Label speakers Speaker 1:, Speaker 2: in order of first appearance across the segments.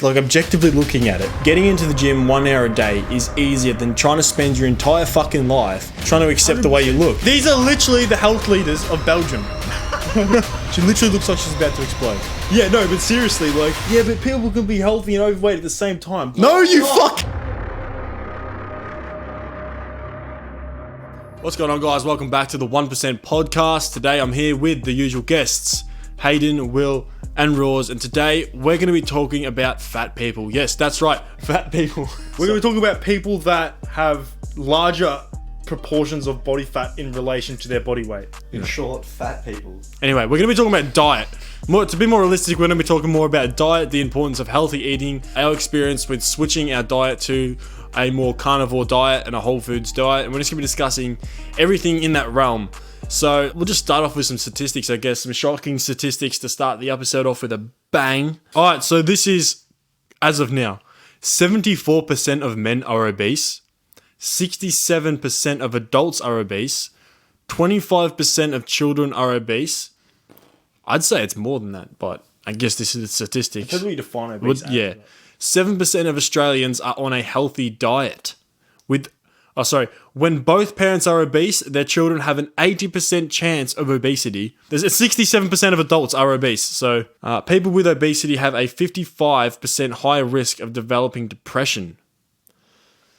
Speaker 1: like objectively looking at it, getting into the gym 1 hour a day is easier than trying to spend your entire fucking life trying to accept the way you look.
Speaker 2: These are literally the health leaders of Belgium. She literally looks like she's about to explode.
Speaker 1: Yeah, no, but seriously, like, yeah, but people can be healthy and overweight at the same time.
Speaker 2: No, you fuck!
Speaker 1: What's going on, guys? Welcome back to the 1% podcast. Today I'm here with the usual guests, Hayden, Will, and Roars, and today we're going to be talking about fat people. Yes, that's right, fat people.
Speaker 2: We're going to be talking about people that have larger proportions of body fat in relation to their body weight.
Speaker 3: In short, fat people.
Speaker 1: Anyway, we're going to be talking about diet. To be more realistic, we're going to be talking more about diet, the importance of healthy eating, our experience with switching our diet to a more carnivore diet and a whole foods diet, and we're just going to be discussing everything in that realm. So we'll just start off with some statistics, I guess, some shocking statistics to start the episode off with a bang. All right, so this is, as of now, 74% of men are obese, 67% of adults are obese, 25% of children are obese. I'd say it's more than that, but I guess this is the statistics.
Speaker 2: Depends what you define obese as.
Speaker 1: Yeah. 7% of Australians are on a healthy diet. When both parents are obese, their children have an 80% chance of obesity. There's 67% of adults are obese. So people with obesity have a 55% higher risk of developing depression.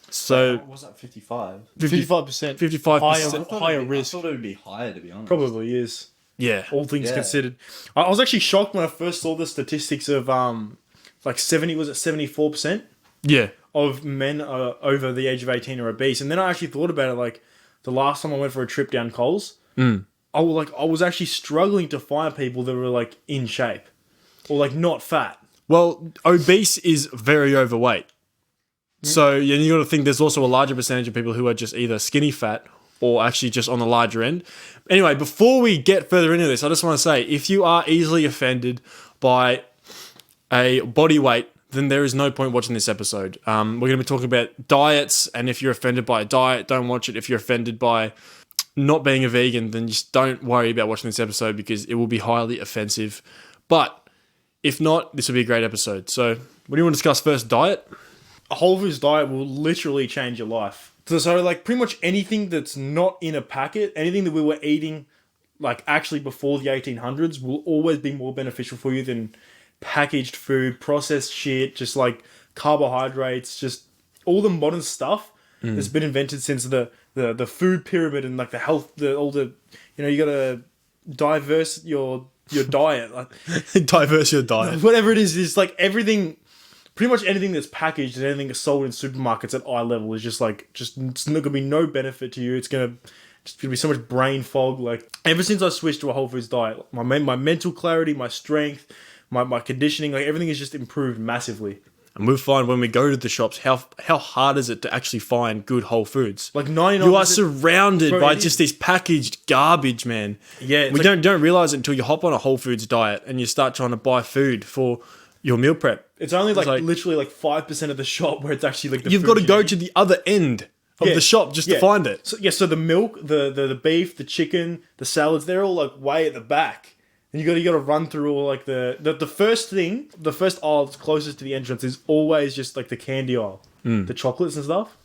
Speaker 1: So
Speaker 3: What was that, 55?
Speaker 2: 55%.
Speaker 1: 55%.
Speaker 2: Higher risk.
Speaker 3: I thought it would be higher, to be honest.
Speaker 2: Probably is.
Speaker 1: Yeah.
Speaker 2: All things
Speaker 3: Yeah.
Speaker 2: considered. I was actually shocked when I first saw the statistics of like 74%?
Speaker 1: Yeah.
Speaker 2: Of men over the age of 18 are obese. And then I actually thought about it, like the last time I went for a trip down Coles, I was actually struggling to find people that were like in shape or like not fat.
Speaker 1: Well, obese is very overweight. So you got to think there's also a larger percentage of people who are just either skinny fat or actually just on the larger end. Anyway, before we get further into this, I just want to say, if you are easily offended by a body weight, then there is no point watching this episode. We're going to be talking about diets, and if you're offended by a diet, don't watch it. If you're offended by not being a vegan, then just don't worry about watching this episode because it will be highly offensive. But if not, this will be a great episode. So what do you want to discuss first? Diet?
Speaker 2: A whole foods diet will literally change your life. So like pretty much anything that's not in a packet, anything that we were eating like actually before the 1800s will always be more beneficial for you than packaged food, processed shit, just like carbohydrates, just all the modern stuff that's been invented since the food pyramid and like the health, you gotta diverse your diet. Like,
Speaker 1: Diverse your diet.
Speaker 2: whatever it is like everything, pretty much anything that's packaged and anything that's sold in supermarkets at eye level is just it's not gonna be no benefit to you. It's gonna be so much brain fog. Like ever since I switched to a whole foods diet, my mental clarity, my strength, my conditioning, like everything has just improved massively.
Speaker 1: And we'll find when we go to the shops, how hard is it to actually find good whole foods?
Speaker 2: Like 99%.
Speaker 1: You are surrounded by just this packaged garbage, man.
Speaker 2: Yeah,
Speaker 1: we don't realize it until you hop on a whole foods diet and you start trying to buy food for your meal prep.
Speaker 2: It's only like literally like 5% of the shop where it's actually like the
Speaker 1: you've
Speaker 2: food
Speaker 1: got to go to the other end of the shop just to find it.
Speaker 2: So the milk, the beef, the chicken, the salads, they're all like way at the back. And you got to run through all like the first aisle that's closest to the entrance is always just like the candy aisle, the chocolates and stuff.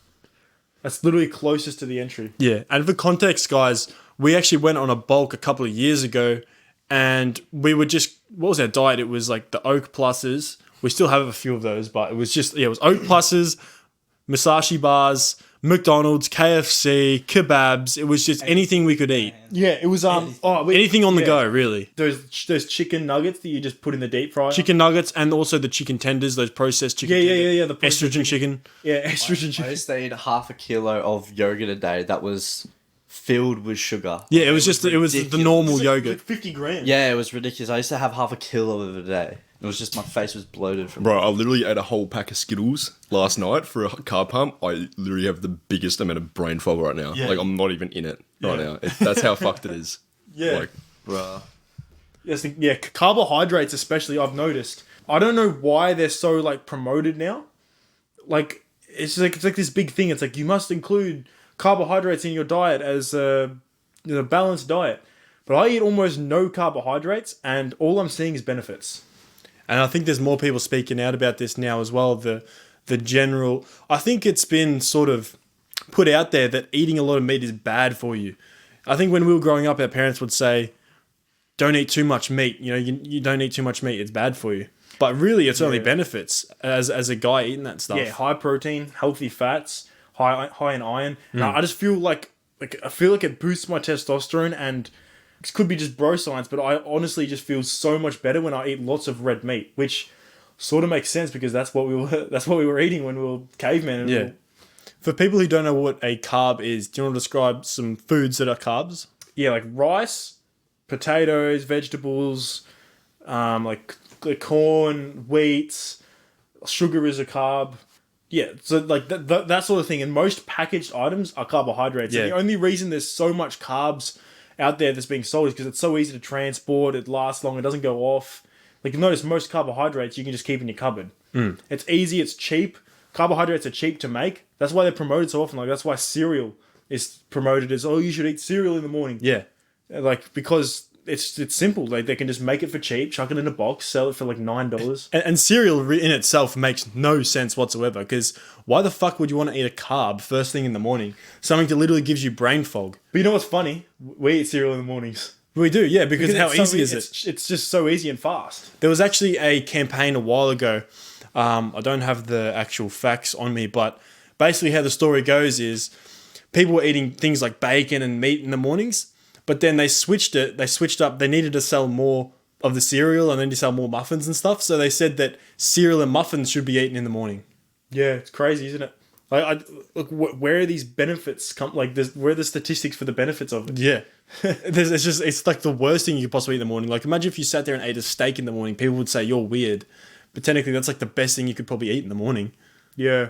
Speaker 2: That's literally closest to the entry.
Speaker 1: Yeah, and for context, guys, we actually went on a bulk a couple of years ago, and we were just, what was our diet? It was like the Oak Pluses. We still have a few of those, but it was just it was Oak Pluses, Musashi bars, McDonald's, KFC, kebabs. It was just anything we could eat.
Speaker 2: Yeah, it was
Speaker 1: Anything on the go, really.
Speaker 2: Those chicken nuggets that you just put in the deep fryer.
Speaker 1: Chicken nuggets and also the chicken tenders, those processed chicken tenders.
Speaker 2: Yeah. The
Speaker 1: estrogen chicken.
Speaker 2: Yeah, estrogen
Speaker 3: I
Speaker 2: chicken.
Speaker 3: used to eat half a kilo of yogurt a day that was filled with sugar.
Speaker 1: Yeah, it was the normal yogurt.
Speaker 2: Like 50 grams.
Speaker 3: Yeah, it was ridiculous. I used to have half a kilo of it a day. It was just my face was bloated from
Speaker 4: Bro, I literally ate a whole pack of Skittles last night for a carb pump. I literally have the biggest amount of brain fog right now.
Speaker 2: Yeah.
Speaker 4: Like, I'm not even in it right now. That's how fucked it is.
Speaker 2: Yeah.
Speaker 4: Like, bruh.
Speaker 2: Yes, carbohydrates especially, I've noticed. I don't know why they're so like promoted now. Like it's like this big thing. It's like you must include carbohydrates in your diet as a balanced diet. But I eat almost no carbohydrates, and all I'm seeing is benefits.
Speaker 1: And I think there's more people speaking out about this now as well. The general, I think it's been sort of put out there that eating a lot of meat is bad for you. I think when we were growing up, our parents would say, don't eat too much meat. You know, you don't eat too much meat. It's bad for you. But really, it's only benefits as a guy eating that stuff.
Speaker 2: Yeah, high protein, healthy fats, high in iron. Now, I just feel like it boosts my testosterone, and it could be just bro science, but I honestly just feel so much better when I eat lots of red meat, which sort of makes sense because that's what we were eating when we were cavemen. And
Speaker 1: Yeah. For people who don't know what a carb is, do you want to describe some foods that are carbs?
Speaker 2: Yeah, like rice, potatoes, vegetables, like corn, wheat, sugar is a carb. Yeah, so like that sort of thing. And most packaged items are carbohydrates.
Speaker 1: Yeah.
Speaker 2: And the only reason there's so much carbs out there that's being sold is because it's so easy to transport, it lasts long, it doesn't go off. Like you notice most carbohydrates you can just keep in your cupboard. It's easy, it's cheap. Carbohydrates are cheap to make. That's why they're promoted so often. Like that's why cereal is promoted as, oh, you should eat cereal in the morning.
Speaker 1: Yeah.
Speaker 2: Like because it's simple. Like they can just make it for cheap, chuck it in a box, sell it for like $9.
Speaker 1: And cereal in itself makes no sense whatsoever, because why the fuck would you want to eat a carb first thing in the morning? Something that literally gives you brain fog.
Speaker 2: But you know what's funny? We eat cereal in the mornings.
Speaker 1: We do, yeah, because how
Speaker 2: it's
Speaker 1: easy is it?
Speaker 2: It's just so easy and fast.
Speaker 1: There was actually a campaign a while ago. I don't have the actual facts on me, but basically how the story goes is people were eating things like bacon and meat in the mornings, but then they switched up. They needed to sell more of the cereal and then to sell more muffins and stuff. So they said that cereal and muffins should be eaten in the morning.
Speaker 2: Yeah, it's crazy, isn't it? Like, look, where are these benefits come? Like, where are the statistics for the benefits of it?
Speaker 1: Yeah. It's like the worst thing you could possibly eat in the morning. Like imagine if you sat there and ate a steak in the morning, people would say you're weird. But technically that's like the best thing you could probably eat in the morning.
Speaker 2: Yeah.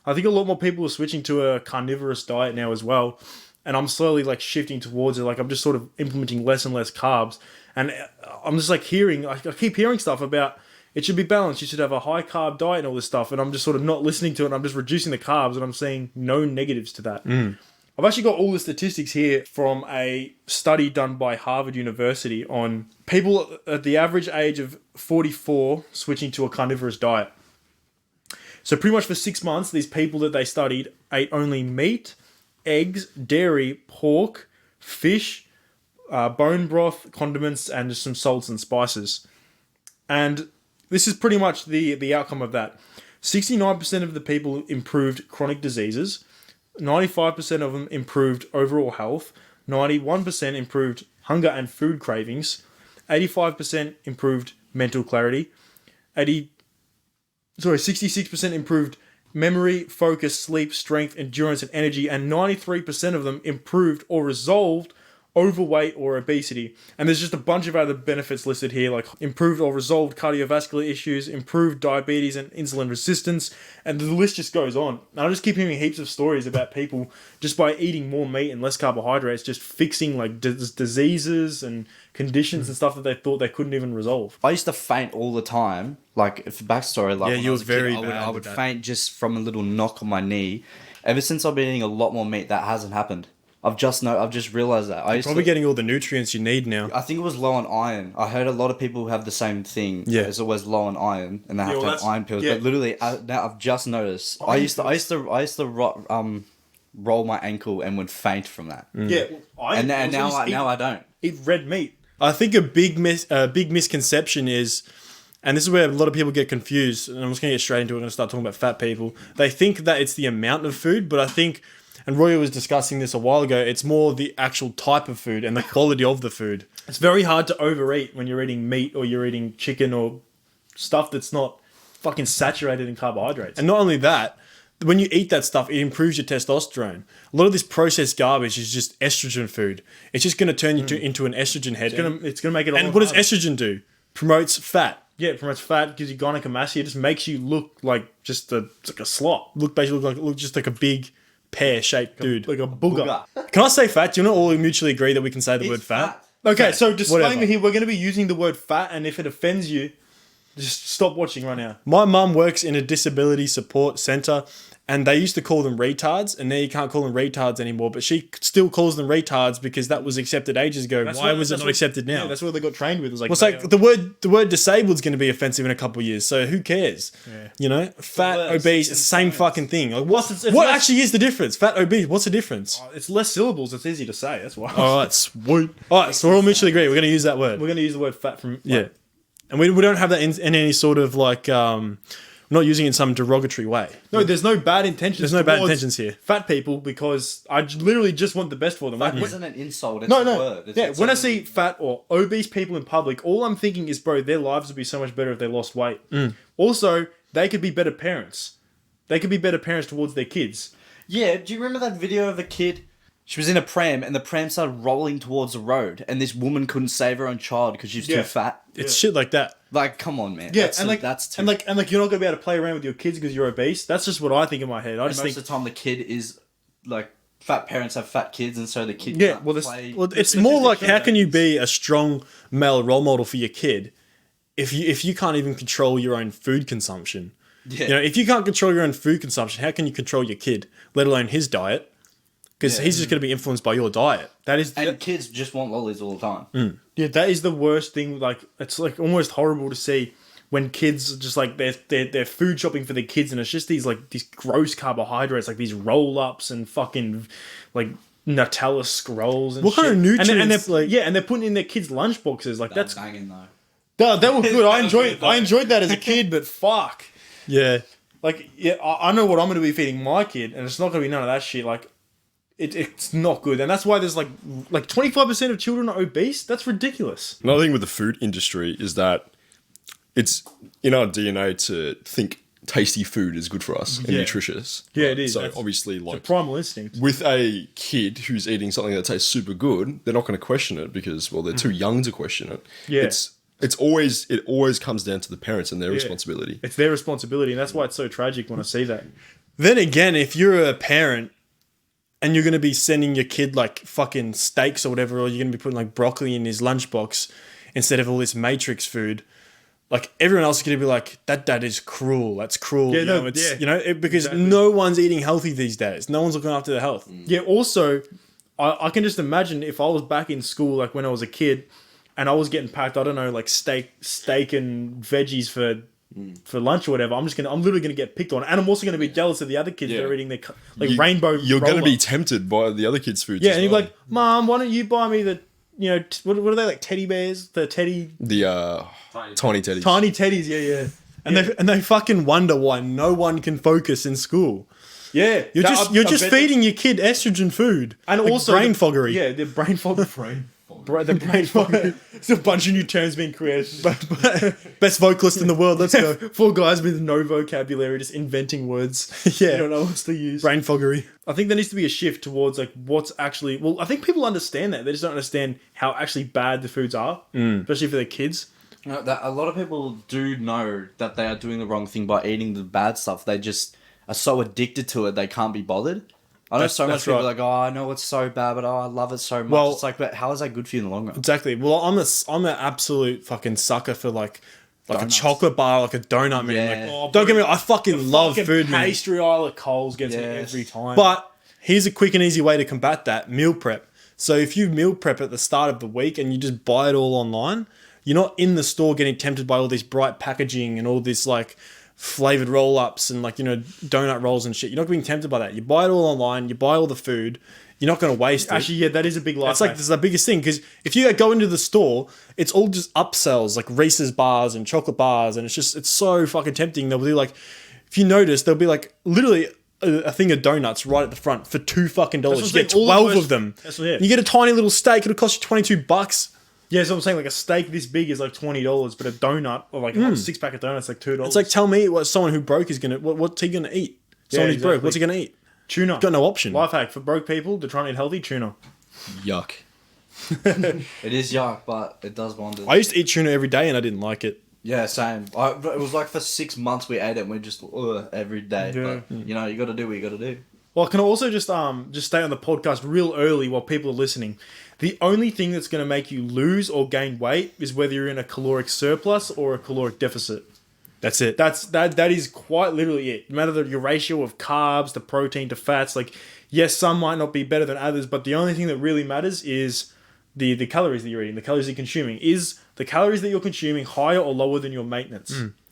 Speaker 2: I think a lot more people are switching to a carnivorous diet now as well. And I'm slowly like shifting towards it. Like I'm just sort of implementing less and less carbs. And I'm just like I keep hearing stuff about it should be balanced. You should have a high carb diet and all this stuff. And I'm just sort of not listening to it. And I'm just reducing the carbs and I'm seeing no negatives to that. I've actually got all the statistics here from a study done by Harvard University on people at the average age of 44 switching to a carnivorous diet. So pretty much for 6 months, these people that they studied ate only meat, eggs, dairy, pork, fish, bone broth, condiments, and just some salts and spices. And this is pretty much the outcome of that. 69% of the people improved chronic diseases. 95% of them improved overall health. 91% improved hunger and food cravings. 85% improved mental clarity. 66% improved memory, focus, sleep, strength, endurance, and energy. And 93% of them improved or resolved overweight or obesity. And there's just a bunch of other benefits listed here, like improved or resolved cardiovascular issues, improved diabetes and insulin resistance, and the list just goes on. And I just keep hearing heaps of stories about people just by eating more meat and less carbohydrates, just fixing like diseases and conditions and stuff that they thought they couldn't even resolve.
Speaker 3: I used to faint all the time. Like, if backstory, like
Speaker 1: Yeah,
Speaker 3: when
Speaker 1: you
Speaker 3: I
Speaker 1: were
Speaker 3: was a kid,
Speaker 1: very
Speaker 3: I
Speaker 1: bad
Speaker 3: would
Speaker 1: with that.
Speaker 3: faint just from a little knock on my knee. Ever since I've been eating a lot more meat, that hasn't happened. I've just realised that.
Speaker 1: Probably getting all the nutrients you need now.
Speaker 3: I think it was low on iron. I heard a lot of people have the same thing.
Speaker 1: Yeah.
Speaker 3: It's always low on iron, and they have
Speaker 2: Yeah,
Speaker 3: to
Speaker 2: well,
Speaker 3: have
Speaker 2: that's-
Speaker 3: iron pills.
Speaker 2: yeah.
Speaker 3: But literally, now I've just noticed. I used to roll my ankle and would faint from that.
Speaker 2: Yeah,
Speaker 3: And now I don't.
Speaker 2: eat red meat.
Speaker 1: I think a big misconception is, and this is where a lot of people get confused, and I'm just going to get straight into it. I'm going to start talking about fat people. They think that it's the amount of food, but I think, and Roy was discussing this a while ago, it's more the actual type of food and the quality of the food.
Speaker 2: It's very hard to overeat when you're eating meat or you're eating chicken or stuff that's not fucking saturated in carbohydrates.
Speaker 1: And not only that, when you eat that stuff, it improves your testosterone. A lot of this processed garbage is just estrogen food. It's just going to turn you into an estrogen head.
Speaker 2: It's gonna make it.
Speaker 1: And what does estrogen do? Promotes fat.
Speaker 2: Yeah, it promotes fat, gives you gynecomastia. It just makes you look like just like a slot,
Speaker 1: Look just like a big pear-shaped dude.
Speaker 2: like a booger.
Speaker 1: Can I say fat? Do you not all mutually agree that we can say the word fat?
Speaker 2: Okay, so disclaimer
Speaker 1: Whatever.
Speaker 2: here: we're going to be using the word fat, and if it offends you, just stop watching right now.
Speaker 1: My mum works in a disability support centre, and they used to call them retards, and now you can't call them retards anymore. But she still calls them retards because that was accepted ages ago. Why was it not accepted now?
Speaker 2: Yeah, that's what they got trained with. It was like,
Speaker 1: Well, it's like the word disabled is going to be offensive in a couple of years, so who cares?
Speaker 2: Yeah.
Speaker 1: You know, fat,
Speaker 2: words
Speaker 1: obese,
Speaker 2: and
Speaker 1: it's the same
Speaker 2: science.
Speaker 1: fucking thing. Like, what
Speaker 2: It's
Speaker 1: what
Speaker 2: less-
Speaker 1: actually is the difference? Fat, obese, what's the difference?
Speaker 2: it's less syllables. It's easy to say. That's why.
Speaker 1: All right, sweet. All right, so we're all mutually agree. We're going to use that word.
Speaker 2: We're going to use the word fat from.
Speaker 1: Yeah, and we don't have that in any sort of like. We're not using it in some derogatory way.
Speaker 2: No, there's no bad intentions.
Speaker 1: There's no bad
Speaker 2: towards
Speaker 1: intentions here.
Speaker 2: Fat people, because I literally just want the best for them.
Speaker 3: That
Speaker 2: Like,
Speaker 3: isn't an insult. It's
Speaker 2: no,
Speaker 3: a
Speaker 2: no.
Speaker 3: word.
Speaker 2: Yeah, when I see fat or obese people in public, all I'm thinking is, bro, their lives would be so much better if they lost weight. Also, they could be better parents. They could be better parents towards their kids.
Speaker 3: Yeah, do you remember that video of a kid? She was in a pram and the pram started rolling towards the road and this woman couldn't save her own child because she was
Speaker 2: Yeah.
Speaker 3: too fat.
Speaker 1: It's shit like that.
Speaker 3: Like, come on, man.
Speaker 2: Yeah,
Speaker 3: That's
Speaker 2: and
Speaker 3: too...
Speaker 2: like you're not gonna be able to play around with your kids because you're obese. That's just what I think in my head. I
Speaker 3: And
Speaker 2: just
Speaker 3: most
Speaker 2: think
Speaker 3: of the time the kid is like fat parents have fat kids and so the kid
Speaker 2: Yeah,
Speaker 3: can't
Speaker 2: well, this-
Speaker 3: play.
Speaker 1: Well, it's
Speaker 2: It's
Speaker 1: more
Speaker 2: just
Speaker 1: like
Speaker 2: show
Speaker 1: how
Speaker 2: that.
Speaker 1: can you be a strong male role model for your kid if you can't even control your own food consumption?
Speaker 3: Yeah.
Speaker 1: You know, if you can't control your own food consumption, how can you control your kid, let alone his diet? Because
Speaker 3: Yeah.
Speaker 1: he's just going to be influenced by your diet.
Speaker 2: that is
Speaker 3: And kids just want lollies all the time.
Speaker 2: yeah, that is the worst thing. Like, it's like almost horrible to see when kids are just like they're food shopping for their kids, and it's just these gross carbohydrates, like these roll ups and fucking like Nutella scrolls and
Speaker 1: What kind
Speaker 2: shit.
Speaker 1: of nutrients,
Speaker 2: And they're
Speaker 1: like-
Speaker 2: and they're putting in their kids' lunch boxes. Like
Speaker 3: That's
Speaker 2: that's
Speaker 3: banging though.
Speaker 2: that were good. I enjoyed that as a kid, but fuck.
Speaker 1: Yeah.
Speaker 2: Like, yeah, I know what I'm going to be feeding my kid, and it's not going to be none of that shit. Like, it's not good, and that's why there's like 25% of children are obese. That's ridiculous.
Speaker 4: Another thing with the food industry is that it's in our DNA to think tasty food is good for us and
Speaker 2: Yeah.
Speaker 4: nutritious.
Speaker 2: Yeah, it is.
Speaker 4: So
Speaker 2: That's-
Speaker 4: obviously, like
Speaker 2: Primal instinct.
Speaker 4: with a kid who's eating something that tastes super good, they're not going to question it because, well, they're too young to question it.
Speaker 2: Yeah.
Speaker 4: It always comes down to the parents and their responsibility.
Speaker 2: It's their responsibility, and that's why it's so tragic when I see that.
Speaker 1: Then again, if you're a parent and you're going to be sending your kid like fucking steaks or whatever, or you're going to be putting like broccoli in his lunchbox instead of all this Matrix food, like everyone else is going to be like, that is cruel. That's cruel.
Speaker 2: Yeah,
Speaker 1: you
Speaker 2: no,
Speaker 1: know, it's,
Speaker 2: yeah.
Speaker 1: you know, because
Speaker 2: Exactly.
Speaker 1: no one's eating healthy these days. No one's looking after their health.
Speaker 2: Yeah. Also, I can just imagine if I was back in school, like when I was a kid, and I was getting packed, I don't know, like steak and veggies for lunch or whatever. I'm literally gonna get picked on, and I'm also gonna be jealous of the other kids that are eating their rainbow.
Speaker 4: You're going to be
Speaker 2: roll-ups.
Speaker 4: tempted by the other kids' food.
Speaker 2: Yeah, and you're like, Mom, why don't you buy me the, you know, what are they, like teddy bears? The teddy
Speaker 4: the tiny teddies.
Speaker 2: tiny teddies. Yeah.
Speaker 1: And they fucking wonder why no one can focus in school.
Speaker 2: Yeah,
Speaker 1: You're
Speaker 2: That-
Speaker 1: just
Speaker 2: I bet-
Speaker 1: feeding your kid estrogen food.
Speaker 2: and
Speaker 1: Like
Speaker 2: also
Speaker 1: brain
Speaker 2: the-
Speaker 1: foggery.
Speaker 2: Yeah, the brain foggery. The brain foggery. It's a bunch of new terms being created.
Speaker 1: Best vocalist in the world. Let's go.
Speaker 2: Four guys with no vocabulary, just inventing words.
Speaker 1: Yeah.
Speaker 2: You don't know what to use.
Speaker 1: Brain foggery.
Speaker 2: I think there needs to be a shift towards like what's actually. Well, I think people understand that. They just don't understand how actually bad the foods are, especially for their kids.
Speaker 3: No, that a lot of people do know that they are doing the wrong thing by eating the bad stuff. They just are so addicted to it they can't be bothered. I know so much
Speaker 1: that's
Speaker 3: people
Speaker 1: right.
Speaker 3: are like, oh, I know it's so bad, but I love it so much.
Speaker 1: Well-
Speaker 3: It's like, but how is that good for you in the long run?
Speaker 1: Exactly. Well, I'm an absolute fucking sucker for like
Speaker 3: Donuts.
Speaker 1: a chocolate bar, like a donut, man.
Speaker 3: Yeah.
Speaker 1: Like, don't get me wrong, I fucking love
Speaker 2: Fucking
Speaker 1: food, man.
Speaker 2: pastry aisle at Coles gets me
Speaker 3: Yes.
Speaker 2: every time.
Speaker 1: But here's a quick and easy way to combat that: meal prep. So if you meal prep at the start of the week and you just buy it all online, you're not in the store getting tempted by all this bright packaging and all this like flavored roll-ups and like, you know, donut rolls and shit. You're not being tempted by that. You buy it all online, you buy all the food, you're not going to waste it.
Speaker 2: actually, yeah, that is a big life.
Speaker 1: It's like
Speaker 2: hack.
Speaker 1: this is the biggest thing because if you go into the store, it's all just upsells like Reese's bars and chocolate bars, and it's so fucking tempting. They'll be like, if you notice, they'll be like literally a thing of donuts right at the front for $2 fucking.
Speaker 2: what
Speaker 1: You
Speaker 2: I'm
Speaker 1: get
Speaker 2: saying, all the
Speaker 1: 12
Speaker 2: worst-
Speaker 1: of them.
Speaker 2: that's what- yeah.
Speaker 1: You get a tiny little steak; it'll cost you $22.
Speaker 2: Yeah, so I'm saying like a steak this big is like $20, but a donut or like a 6-pack of donuts like $2.
Speaker 1: It's like, tell me what someone who broke is gonna what's he gonna eat? Someone who's broke,
Speaker 2: exactly.
Speaker 1: what's he gonna eat?
Speaker 2: tuna.
Speaker 1: Got no option.
Speaker 2: Life hack for broke people. They're trying to eat healthy. Tuna.
Speaker 4: Yuck.
Speaker 3: It is yuck, but it does wonders.
Speaker 1: I used to eat tuna every day and I didn't like it.
Speaker 3: Yeah, same. It was like for 6 months we ate it and we just every day.
Speaker 2: Yeah.
Speaker 3: But you know, you got to do what you got to do.
Speaker 2: Well, can I also just stay on the podcast real early while people are listening? The only thing that's going to make you lose or gain weight is whether you're in a caloric surplus or a caloric deficit.
Speaker 1: That's it.
Speaker 2: That is quite literally it. No matter your ratio of carbs, the protein to fats, like yes, some might not be better than others, but the only thing that really matters is the calories that you're eating, the calories you're consuming. Is the calories that you're consuming higher or lower than your maintenance?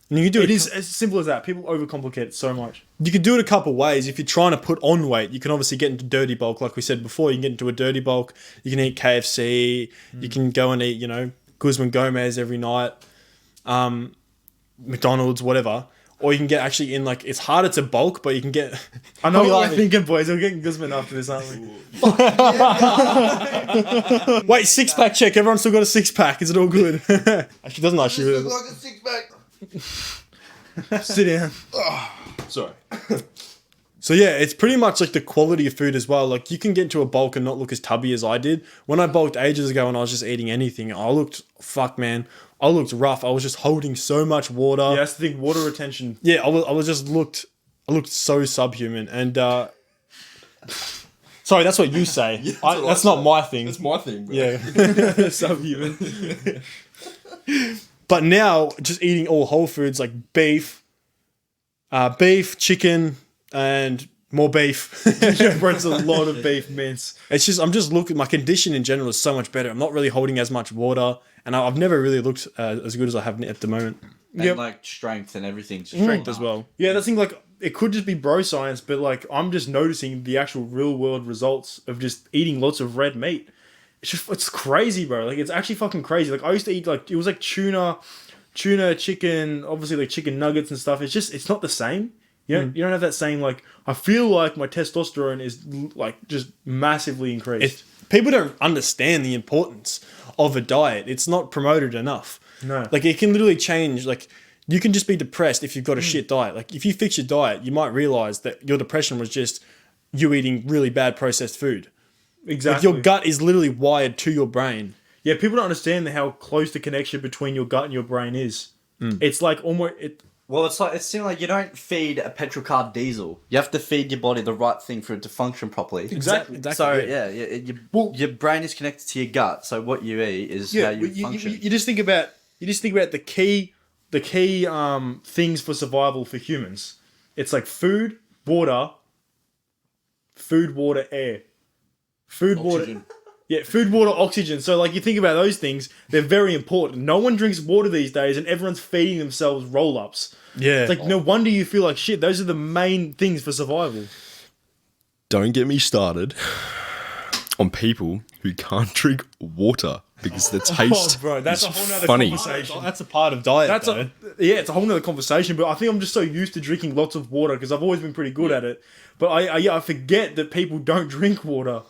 Speaker 1: And you can do
Speaker 2: It is as simple as that. People overcomplicate it so much.
Speaker 1: You can do it a couple of ways. If you're trying to put on weight, you can obviously get into dirty bulk, like we said before. You can get into a dirty bulk. You can eat KFC. You can go and eat, Guzman Gomez every night, McDonald's, whatever. Or you can get actually in it's harder to bulk, but you can get.
Speaker 2: I know what we're thinking, boys. We're getting Guzman after this, aren't we?
Speaker 1: Wait, 6-pack check. Everyone's still got a 6-pack. Is it all good? Actually, doesn't actually.
Speaker 4: Like a 6-pack.
Speaker 2: Sit down.
Speaker 4: Sorry.
Speaker 1: So yeah, it's pretty much like the quality of food as well. Like you can get into a bulk and not look as tubby as I did. When I bulked ages ago and I was just eating anything, I looked rough. I was just holding so much water.
Speaker 2: Yeah, that's the thing. Water retention.
Speaker 1: Yeah, I looked so subhuman. And sorry, that's what you say. That's not my thing.
Speaker 4: That's my thing, bro.
Speaker 1: Yeah.
Speaker 2: Subhuman.
Speaker 1: But now, just eating all whole foods like beef, chicken, and more beef.
Speaker 2: Yeah, bro, it's a lot of beef mince.
Speaker 1: It's just, I'm just looking, my condition in general is so much better. I'm not really holding as much water, and I've never really looked as good as I have at the moment.
Speaker 3: And strength and everything.
Speaker 1: Strength as well.
Speaker 2: Yeah, that's thing. It could just be bro science, but I'm just noticing the actual real world results of just eating lots of red meat. It's crazy, bro. It's actually fucking crazy. I used to eat it was tuna, chicken, obviously chicken nuggets and stuff. It's not the same. You don't have that same I feel like my testosterone is just massively increased.
Speaker 1: People don't understand the importance of a diet. It's not promoted enough.
Speaker 2: No.
Speaker 1: It can literally change. You can just be depressed if you've got a shit diet. If you fix your diet, you might realize that your depression was just you eating really bad processed food.
Speaker 2: Exactly.
Speaker 1: Your gut is literally wired to your brain.
Speaker 2: Yeah, people don't understand how close the connection between your gut and your brain is. It's almost...
Speaker 3: Well, it seems like you don't feed a petrol car diesel. You have to feed your body the right thing for it to function properly.
Speaker 2: Exactly.
Speaker 3: So your brain is connected to your gut. So what you eat is how you function.
Speaker 2: You just think about the key things for survival for humans. It's food, water, air. Food,
Speaker 4: Oxygen.
Speaker 2: water. Yeah, food, water, oxygen. So you think about those things, they're very important. No one drinks water these days, and everyone's feeding themselves roll-ups.
Speaker 1: Yeah.
Speaker 2: It's no wonder you feel like shit. Those are the main things for survival.
Speaker 4: Don't get me started on people who can't drink water because the taste
Speaker 2: that's
Speaker 4: is
Speaker 2: a whole nother
Speaker 4: funny.
Speaker 2: conversation.
Speaker 1: That's a part of diet.
Speaker 2: It's a whole nother conversation. But I think I'm just so used to drinking lots of water because I've always been pretty good at it. But I forget that people don't drink water.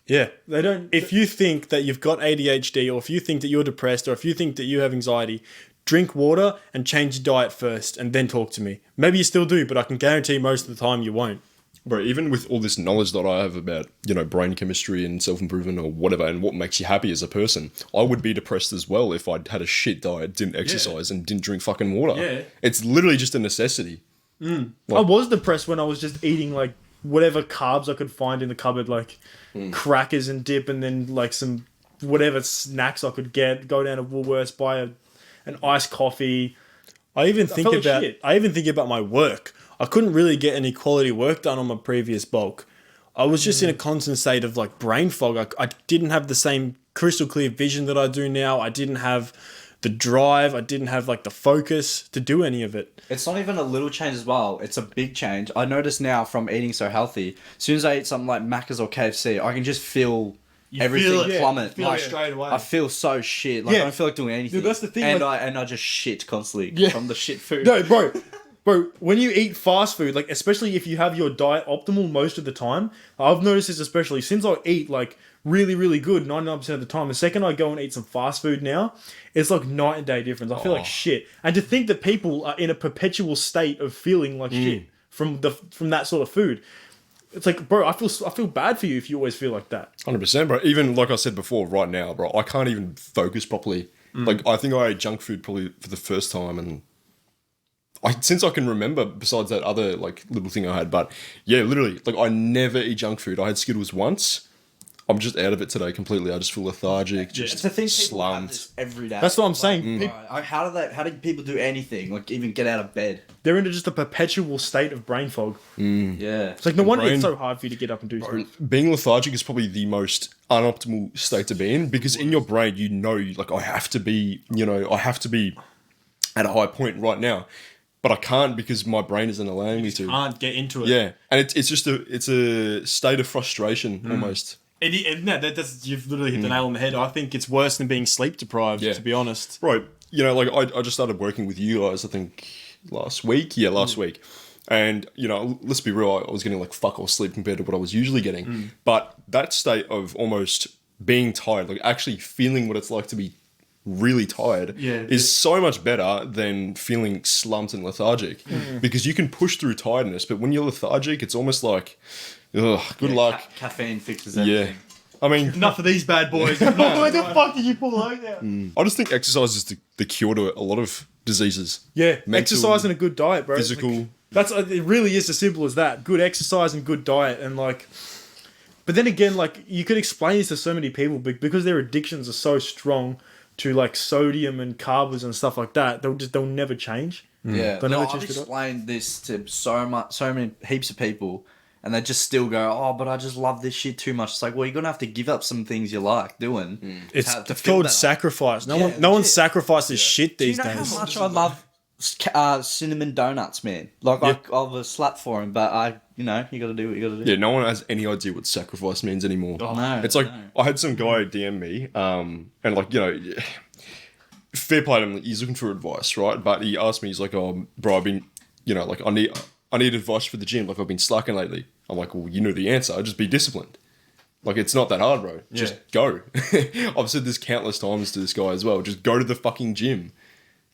Speaker 1: Yeah.
Speaker 2: They don't.
Speaker 1: If you think that you've got ADHD, or if you think that you're depressed, or if you think that you have anxiety, drink water and change your diet first and then talk to me. Maybe you still do, but I can guarantee most of the time you won't.
Speaker 4: Bro, even with all this knowledge that I have about, brain chemistry and self-improvement or whatever, and what makes you happy as a person, I would be depressed as well if I'd had a shit diet, didn't exercise, and didn't drink fucking water.
Speaker 1: Yeah.
Speaker 4: It's literally just a necessity.
Speaker 2: I was depressed when I was just eating whatever carbs I could find in the cupboard, crackers and dip, and then some whatever snacks I could get. Go down to Woolworths, buy an iced coffee.
Speaker 1: I even think
Speaker 2: felt like shit.
Speaker 1: about my work. I couldn't really get any quality work done on my previous bulk. I was just in a constant state of brain fog. I didn't have the same crystal clear vision that I do now. I didn't have the drive. I didn't have the focus to do any of it.
Speaker 3: It's not even a little change as well. It's a big change. I notice now from eating so healthy, as soon as I eat something like Macca's or KFC, I can just feel everything plummet.
Speaker 1: Feel it straight away.
Speaker 3: I feel so shit. I don't feel like doing anything.
Speaker 2: Dude, that's the thing.
Speaker 3: And I just shit constantly from the shit food.
Speaker 2: No, bro, when you eat fast food, especially if you have your diet optimal most of the time, I've noticed this especially since I eat really, really good 99% of the time. The second I go and eat some fast food now, it's night and day difference. I feel like shit. And to think that people are in a perpetual state of feeling like shit from that sort of food. It's bro, I feel bad for you if you always feel like that.
Speaker 4: 100%, bro. Even like I said before, right now, bro, I can't even focus properly. I think I ate junk food probably for the first time, and since I can remember, besides that other little thing I had, but yeah, literally, I never eat junk food. I had Skittles once. I'm just out of it today completely. I just feel lethargic, just
Speaker 3: It's the thing people have
Speaker 4: slumped.
Speaker 3: this every day.
Speaker 2: That's what I'm saying.
Speaker 3: Right, how do people do anything? Like even get out of bed?
Speaker 2: They're into just a perpetual state of brain fog.
Speaker 3: Yeah.
Speaker 2: It's like no wonder
Speaker 4: brain-
Speaker 2: it's so hard for you to get up and do stuff.
Speaker 4: Being lethargic is probably the most unoptimal state to be in because in your brain, you know, like I have to be at a high point right now, but I can't because my brain isn't allowing me to.
Speaker 1: Can't get into it.
Speaker 4: Yeah, and it's just a state of frustration almost.
Speaker 1: You've literally hit the nail on the head. I think it's worse than being sleep deprived,
Speaker 4: Yeah.
Speaker 1: to be honest.
Speaker 4: Right, you know, like I just started working with you guys. I think last week. Yeah, last week. And, you know, let's be real, I was getting like fuck all sleep compared to what I was usually getting. But that state of almost being tired, like actually feeling what it's like to be really tired is so much better than feeling slumped and lethargic. Because you can push through tiredness, but when you're lethargic, it's almost like, ugh, good luck.
Speaker 3: Caffeine fixes
Speaker 4: Yeah.
Speaker 3: everything.
Speaker 4: I mean,
Speaker 1: Enough of these bad boys. What the fuck did you pull out there?
Speaker 4: I just think exercise is the cure to a lot of diseases.
Speaker 2: Yeah,
Speaker 4: Mental,
Speaker 2: exercise and a good diet, bro.
Speaker 4: Physical.
Speaker 2: It really is as simple as that. Good exercise and good diet, and like. But then again, like you could explain this to so many people, but because their addictions are so strong to like sodium and carbs and stuff like that, they'll never change.
Speaker 3: Yeah,
Speaker 2: They'll
Speaker 3: no,
Speaker 2: never
Speaker 3: I've
Speaker 2: change it up.
Speaker 3: explained this to so many heaps of people, and they just still go, "Oh, but I just love this shit too much." It's like, well, you're gonna have to give up some things you like doing.
Speaker 2: It's
Speaker 3: to feel
Speaker 2: called
Speaker 3: better.
Speaker 2: sacrifice. No
Speaker 3: Yeah,
Speaker 2: one
Speaker 3: legit.
Speaker 2: sacrifices shit
Speaker 3: Do you
Speaker 2: these
Speaker 3: know
Speaker 2: days.
Speaker 3: how much I love cinnamon donuts, man? Like I was slap for him, but you gotta do what you gotta do.
Speaker 4: Yeah, no one has any idea what sacrifice means anymore.
Speaker 3: No,
Speaker 4: It's like
Speaker 3: no.
Speaker 4: I had some guy DM me, and like, you know, fair play to him. He's looking for advice, right? But he asked me, he's like, "Oh, bro, I've been, you know, like I need advice for the gym. Like I've been slacking lately." I'm like, "Well, you know the answer. Just be disciplined. Like it's not that hard, bro. Just go." I've said this countless times to this guy as well. Just go to the fucking gym.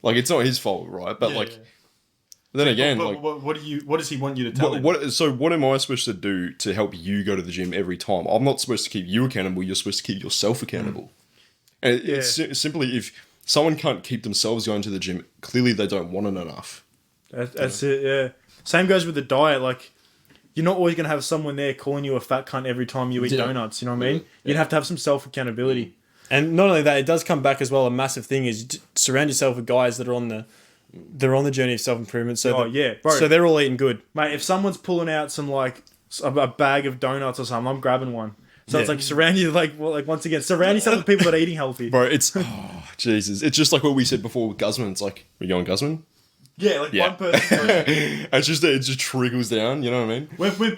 Speaker 4: Like it's not his fault, right? But then again,
Speaker 1: But
Speaker 4: like.
Speaker 1: what does he want you to tell him?
Speaker 4: What am I supposed to do to help you go to the gym every time? I'm not supposed to keep you accountable. You're supposed to keep yourself accountable. And it's simply if someone can't keep themselves going to the gym, clearly they don't want it enough.
Speaker 2: That's it. Yeah. Same goes with the diet. Like, you're not always gonna have someone there calling you a fat cunt every time you eat donuts. You know what I mean? You'd have to have some self accountability.
Speaker 1: And not only that, it does come back as well. A massive thing is surround yourself with guys that are on the journey of self improvement. So
Speaker 2: bro.
Speaker 1: so they're all eating good.
Speaker 2: Mate, if someone's pulling out some like a bag of donuts or something, I'm grabbing one. So it's like surround yourself with people that are eating healthy.
Speaker 4: Bro, it's Jesus. It's just like what we said before with Guzman. It's like, we going Guzman?
Speaker 2: Yeah, like one person.
Speaker 4: It just trickles down, you know what I mean?
Speaker 1: We're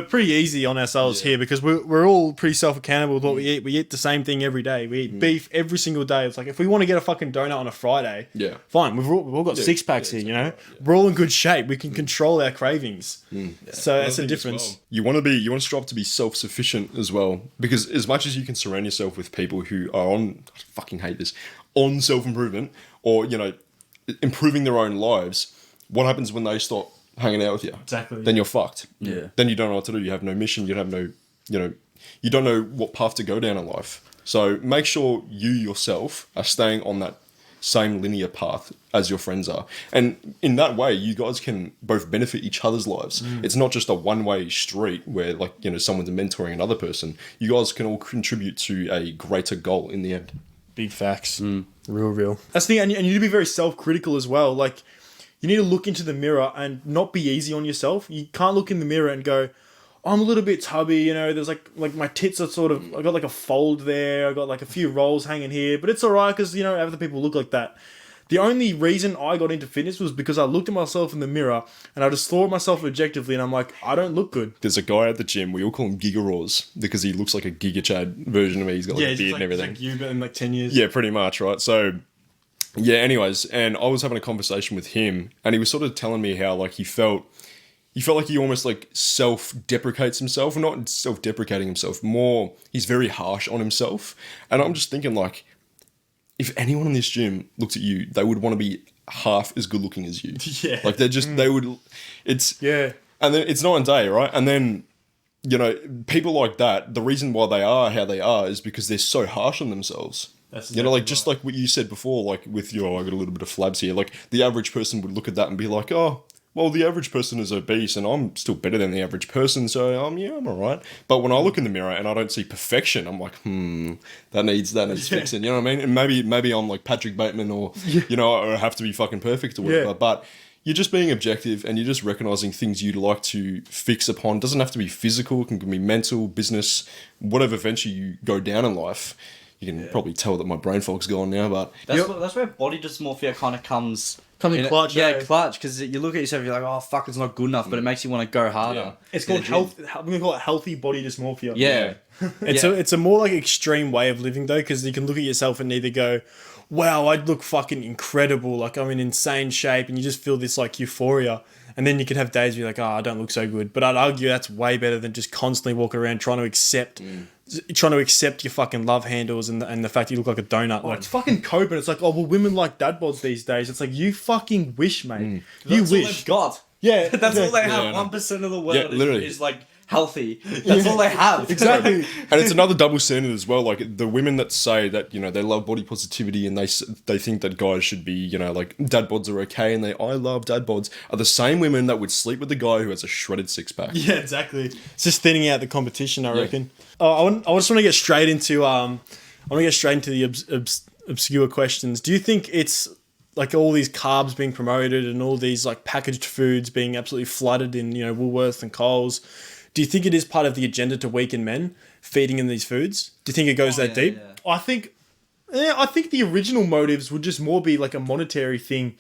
Speaker 1: pretty easy on ourselves here because we're all pretty self accountable with what we eat. We eat the same thing every day. We eat beef every single day. It's like if we want to get a fucking donut on a Friday, fine. We've all got six packs here, you know. We're all in good shape. We can control our cravings. So that's the difference.
Speaker 4: You want to strive to be self-sufficient as well, because as much as you can surround yourself with people who are I fucking hate this, on self-improvement or, you know, improving their own lives, what happens when they stop hanging out with you?
Speaker 1: Exactly.
Speaker 4: Then you're fucked.
Speaker 3: Yeah.
Speaker 4: Then you don't know what to do. You have no mission. You have no, you know, you don't know what path to go down in life. So make sure you yourself are staying on that same linear path as your friends are. And in that way, you guys can both benefit each other's lives. It's not just a one-way street where, like, you know, someone's mentoring another person. You guys can all contribute to a greater goal in the end.
Speaker 1: Big facts. Real.
Speaker 2: That's the thing, and you need to be very self-critical as well. Like, you need to look into the mirror and not be easy on yourself. You can't look in the mirror and go, I'm a little bit tubby, you know, there's like my tits are sort of, I got like a fold there, I got like a few rolls hanging here, but it's alright because, you know, other people look like that. The only reason I got into fitness was because I looked at myself in the mirror and I just thought of myself objectively and I'm like, I don't look good.
Speaker 4: There's a guy at the gym, we all call him Giga Raws because he looks like a Giga Chad version of me. He's got like a beard and everything.
Speaker 1: Like you, but in like 10 years.
Speaker 4: Yeah, pretty much, right? So, yeah, anyways, and I was having a conversation with him and he was sort of telling me how, like, he felt like he almost, like, self-deprecates himself. Not self-deprecating himself, more he's very harsh on himself. And I'm just thinking, like, if anyone in this gym looked at you, they would want to be half as good looking as you.
Speaker 1: Yeah.
Speaker 4: Like, they would, it's...
Speaker 2: Yeah.
Speaker 4: And then it's night and day, right? And then, you know, people like that, the reason why they are how they are is because they're so harsh on themselves.
Speaker 1: That's
Speaker 4: You know, like,
Speaker 1: exactly
Speaker 4: just like what you said before, like, with your, I got a little bit of flabs here, like, the average person would look at that and be like, oh, well, the average person is obese, and I'm still better than the average person, so I'm all right. But when I look in the mirror and I don't see perfection, I'm like, that needs fixing. You know what I mean? And maybe I'm like Patrick Bateman, or or I have to be fucking perfect or whatever.
Speaker 2: Yeah.
Speaker 4: But you're just being objective, and you're just recognizing things you'd like to fix upon. It doesn't have to be physical. It can be mental, business, whatever venture you go down in life. You can probably tell that my brain fog's gone now, but
Speaker 3: That's where body dysmorphia kind of comes
Speaker 2: in clutch.
Speaker 3: Yeah, clutch, because you look at yourself, you're like, oh fuck, it's not good enough, but it makes you want to go harder.
Speaker 4: Yeah.
Speaker 2: It's called we're gonna call it healthy body dysmorphia.
Speaker 3: Yeah.
Speaker 1: It's a more like extreme way of living though, because you can look at yourself and either go, wow, I'd look fucking incredible, like I'm in insane shape, and you just feel this like euphoria. And then you can have days where you're like, I don't look so good. But I'd argue that's way better than just constantly walking around trying to accept your fucking love handles and the fact you look like a donut.
Speaker 2: Oh,
Speaker 1: Like,
Speaker 2: it's fucking coping. It's like, oh well, women like dad bods these days. It's like, you fucking wish, mate. You
Speaker 3: That's all
Speaker 2: wish.
Speaker 3: they've got.
Speaker 2: Yeah,
Speaker 3: That's all they have.
Speaker 4: Yeah, I know.
Speaker 3: 1% of the world
Speaker 4: Yeah, literally.
Speaker 3: is like healthy. That's all they have.
Speaker 2: Exactly.
Speaker 4: and it's another double standard as well. Like the women that say that they love body positivity and they think that guys should be like dad bods are okay and I love dad bods are the same women that would sleep with the guy who has a shredded six pack.
Speaker 1: yeah, exactly. It's just thinning out the competition, I reckon. I just want to get straight into the obscure questions. Do you think it's like all these carbs being promoted and all these like packaged foods being absolutely flooded in Woolworths and Coles? Do you think it is part of the agenda to weaken men, feeding in these foods? Do you think it goes that deep?
Speaker 3: Yeah.
Speaker 2: I think the original motives would just more be like a monetary thing,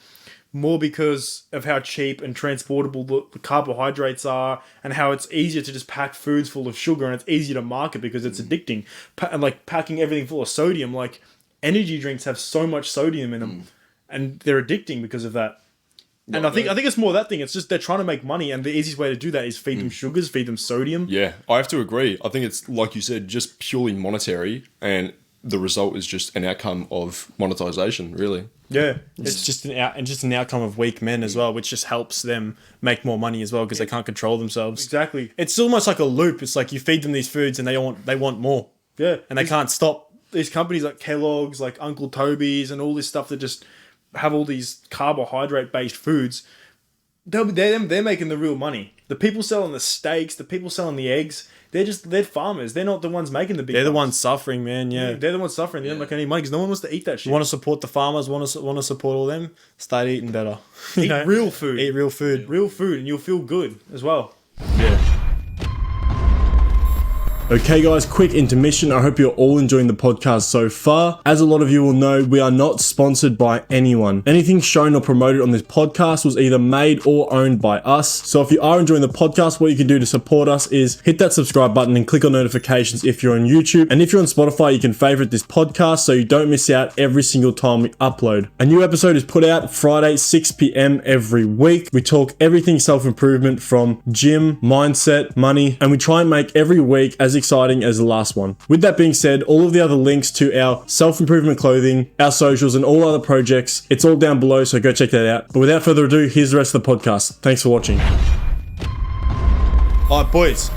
Speaker 2: more because of how cheap and transportable the carbohydrates are, and how it's easier to just pack foods full of sugar, and it's easier to market because it's addicting. And like packing everything full of sodium, like energy drinks have so much sodium in them, and they're addicting because of that. And I think it's more that thing. It's just they're trying to make money, and the easiest way to do that is feed them sugars, feed them sodium.
Speaker 4: Yeah, I have to agree. I think it's, like you said, just purely monetary, and the result is just an outcome of monetization, really.
Speaker 2: Yeah,
Speaker 1: It's just an outcome of weak men as well, which just helps them make more money as well because they can't control themselves.
Speaker 2: exactly.
Speaker 1: It's almost like a loop. It's like you feed them these foods and they want more,
Speaker 2: Yeah,
Speaker 1: and they can't stop.
Speaker 2: these companies like Kellogg's, like Uncle Toby's, and all this stuff that just have all these carbohydrate-based foods. They're making the real money. The people selling the steaks, the people selling the eggs, they're farmers. They're not the ones making the big.
Speaker 1: They're the
Speaker 2: bucks.
Speaker 1: ones suffering, man. Yeah.
Speaker 2: They're the ones suffering. They don't make any money because no one wants to eat that shit.
Speaker 1: You want to support the farmers? Want to support all them? Start eating better.
Speaker 2: eat real food.
Speaker 1: Eat real food.
Speaker 2: Real food, and you'll feel good as well.
Speaker 1: Okay guys, quick intermission. I hope you're all enjoying the podcast so far. As a lot of you will know, we are not sponsored by anyone. Anything shown or promoted on this podcast was either made or owned by us. So if you are enjoying the podcast, what you can do to support us is hit that subscribe button and click on notifications if you're on YouTube. And if you're on Spotify, you can favorite this podcast so you don't miss out every single time we upload. A new episode is put out Friday, 6 p.m. every week. We talk everything self-improvement from gym, mindset, money, and we try and make every week as exciting as the last one. With that being said, all of the other links to our self-improvement clothing, our socials, and all other projects, it's all down below, so go check that out. But without further ado, here's the rest of the podcast. Thanks for watching. Alright boys,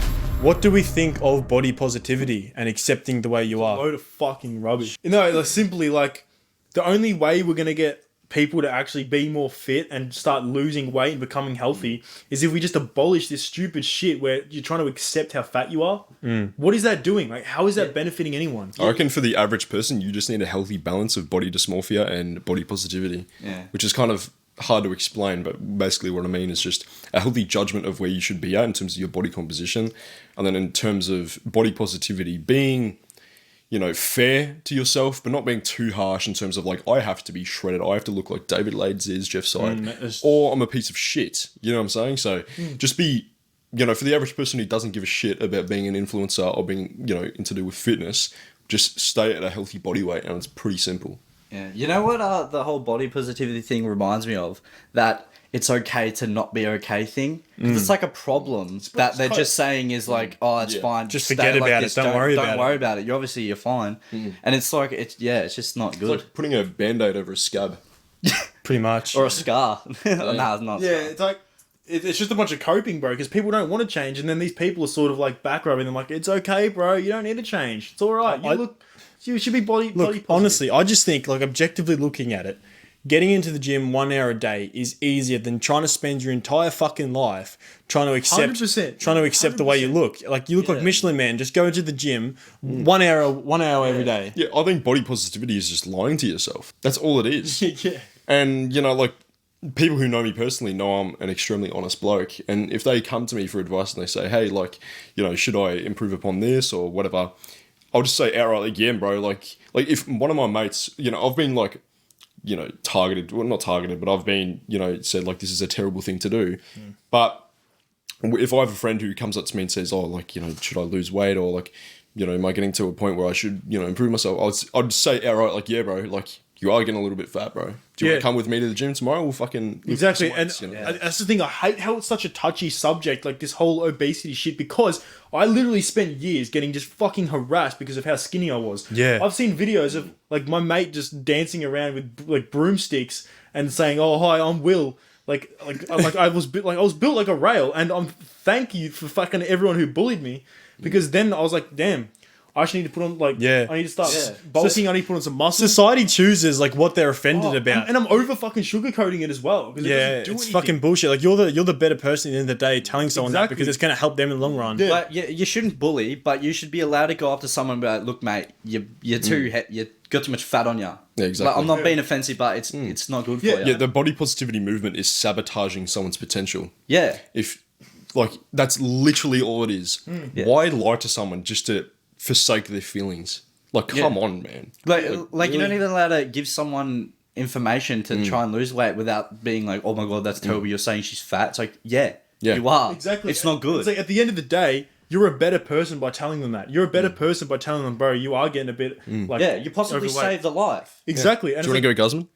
Speaker 1: what do we think of body positivity and accepting the way you are?
Speaker 2: Load of fucking rubbish. Like, simply like the only way we're gonna get people to actually be more fit and start losing weight and becoming healthy is if we just abolish this stupid shit where you're trying to accept how fat you are. What is that doing? Like, how is that benefiting anyone?
Speaker 4: I reckon for the average person, you just need a healthy balance of body dysmorphia and body positivity.
Speaker 3: Yeah.
Speaker 4: Which is kind of hard to explain, but basically what I mean is just a healthy judgment of where you should be at in terms of your body composition. And then in terms of body positivity, being, fair to yourself, but not being too harsh in terms of like, I have to be shredded. I have to look like David Lades is, Jeff Side, or I'm a piece of shit. You know what I'm saying? So just be, for the average person who doesn't give a shit about being an influencer or being, in to do with fitness, just stay at a healthy body weight, and it's pretty simple.
Speaker 3: Yeah. You know what the whole body positivity thing reminds me of? That it's okay to not be okay thing. It's like a problem that they're just saying is like, oh, it's fine.
Speaker 1: Just
Speaker 3: stay
Speaker 1: forget
Speaker 3: like
Speaker 1: about
Speaker 3: this.
Speaker 1: it. Don't worry about it.
Speaker 3: You're fine. And it's like, it's just not
Speaker 4: It's
Speaker 3: good.
Speaker 4: like putting a band-aid over a scab.
Speaker 1: Pretty much.
Speaker 3: Or a scar. Nah, it's not.
Speaker 2: Yeah, it's like it's just a bunch of coping, bro, because people don't want to change, and then these people are sort of like back rubbing them like, it's okay, bro, you don't need to change. It's all right. You should be body
Speaker 1: Look,
Speaker 2: positive.
Speaker 1: honestly, I just think, like, objectively looking at it, getting into the gym 1 hour a day is easier than trying to spend your entire fucking life trying to accept
Speaker 2: 100%.
Speaker 1: the way you look. Like you look like Michelin Man. Just go into the gym 1 hour every day.
Speaker 4: Yeah, I think body positivity is just lying to yourself. That's all it is.
Speaker 2: Yeah.
Speaker 4: And, you know, like, people who know me personally know I'm an extremely honest bloke. And if they come to me for advice and they say, hey, like, you know, should I improve upon this or whatever, I'll just say outright, like, yeah, bro. Like if one of my mates, you know, I've been, like, you know, targeted, well, not targeted, but I've been, you know, said, like, this is a terrible thing to do. But if I have a friend who comes up to me and says, oh, like, you know, should I lose weight or, like, you know, am I getting to a point where I should, you know, improve myself? I'd say outright, like, yeah, bro, like, you are getting a little bit fat, bro. Do you want to come with me to the gym tomorrow? We'll fucking...
Speaker 2: Exactly. And
Speaker 4: weights, you know?
Speaker 2: that's the thing. I hate how it's such a touchy subject, like this whole obesity shit, because I literally spent years getting just fucking harassed because of how skinny I was.
Speaker 1: Yeah.
Speaker 2: I've seen videos of like my mate just dancing around with like broomsticks and saying, "Oh, hi, I'm Will." I was built like a rail, and thank you for fucking everyone who bullied me, because then I was like, damn. I actually need to put on I need to start bulking. I need to put on some muscle.
Speaker 1: Society chooses like what they're offended about.
Speaker 2: And I'm over fucking sugarcoating it as well.
Speaker 1: Yeah, it's fucking bullshit. Like you're the better person at the end of the day telling someone that because it's going to help them in the long run.
Speaker 2: Yeah.
Speaker 3: But you shouldn't bully, but you should be allowed to go up to someone and be like, look, mate, you got too much fat on you.
Speaker 4: Yeah, exactly.
Speaker 3: Like, I'm not being offensive, but it's not good for you.
Speaker 4: Yeah, the body positivity movement is sabotaging someone's potential.
Speaker 3: Yeah.
Speaker 4: If, like, that's literally all it is.
Speaker 3: Yeah.
Speaker 4: Why lie to someone just to forsake their feelings? Like, come on, man.
Speaker 3: Like
Speaker 4: really?
Speaker 3: you're not even allowed to give someone information to try and lose weight without being like, oh my God, that's terrible. You're saying she's fat. It's like, yeah, you are.
Speaker 2: Exactly.
Speaker 3: It's not good.
Speaker 2: It's like at the end of the day, you're a better person by telling them that. You're a better person by telling them, bro, you are getting a bit like...
Speaker 3: Yeah, you possibly
Speaker 2: overweight.
Speaker 3: saved a life.
Speaker 2: Exactly.
Speaker 4: Do you want to go Guzman?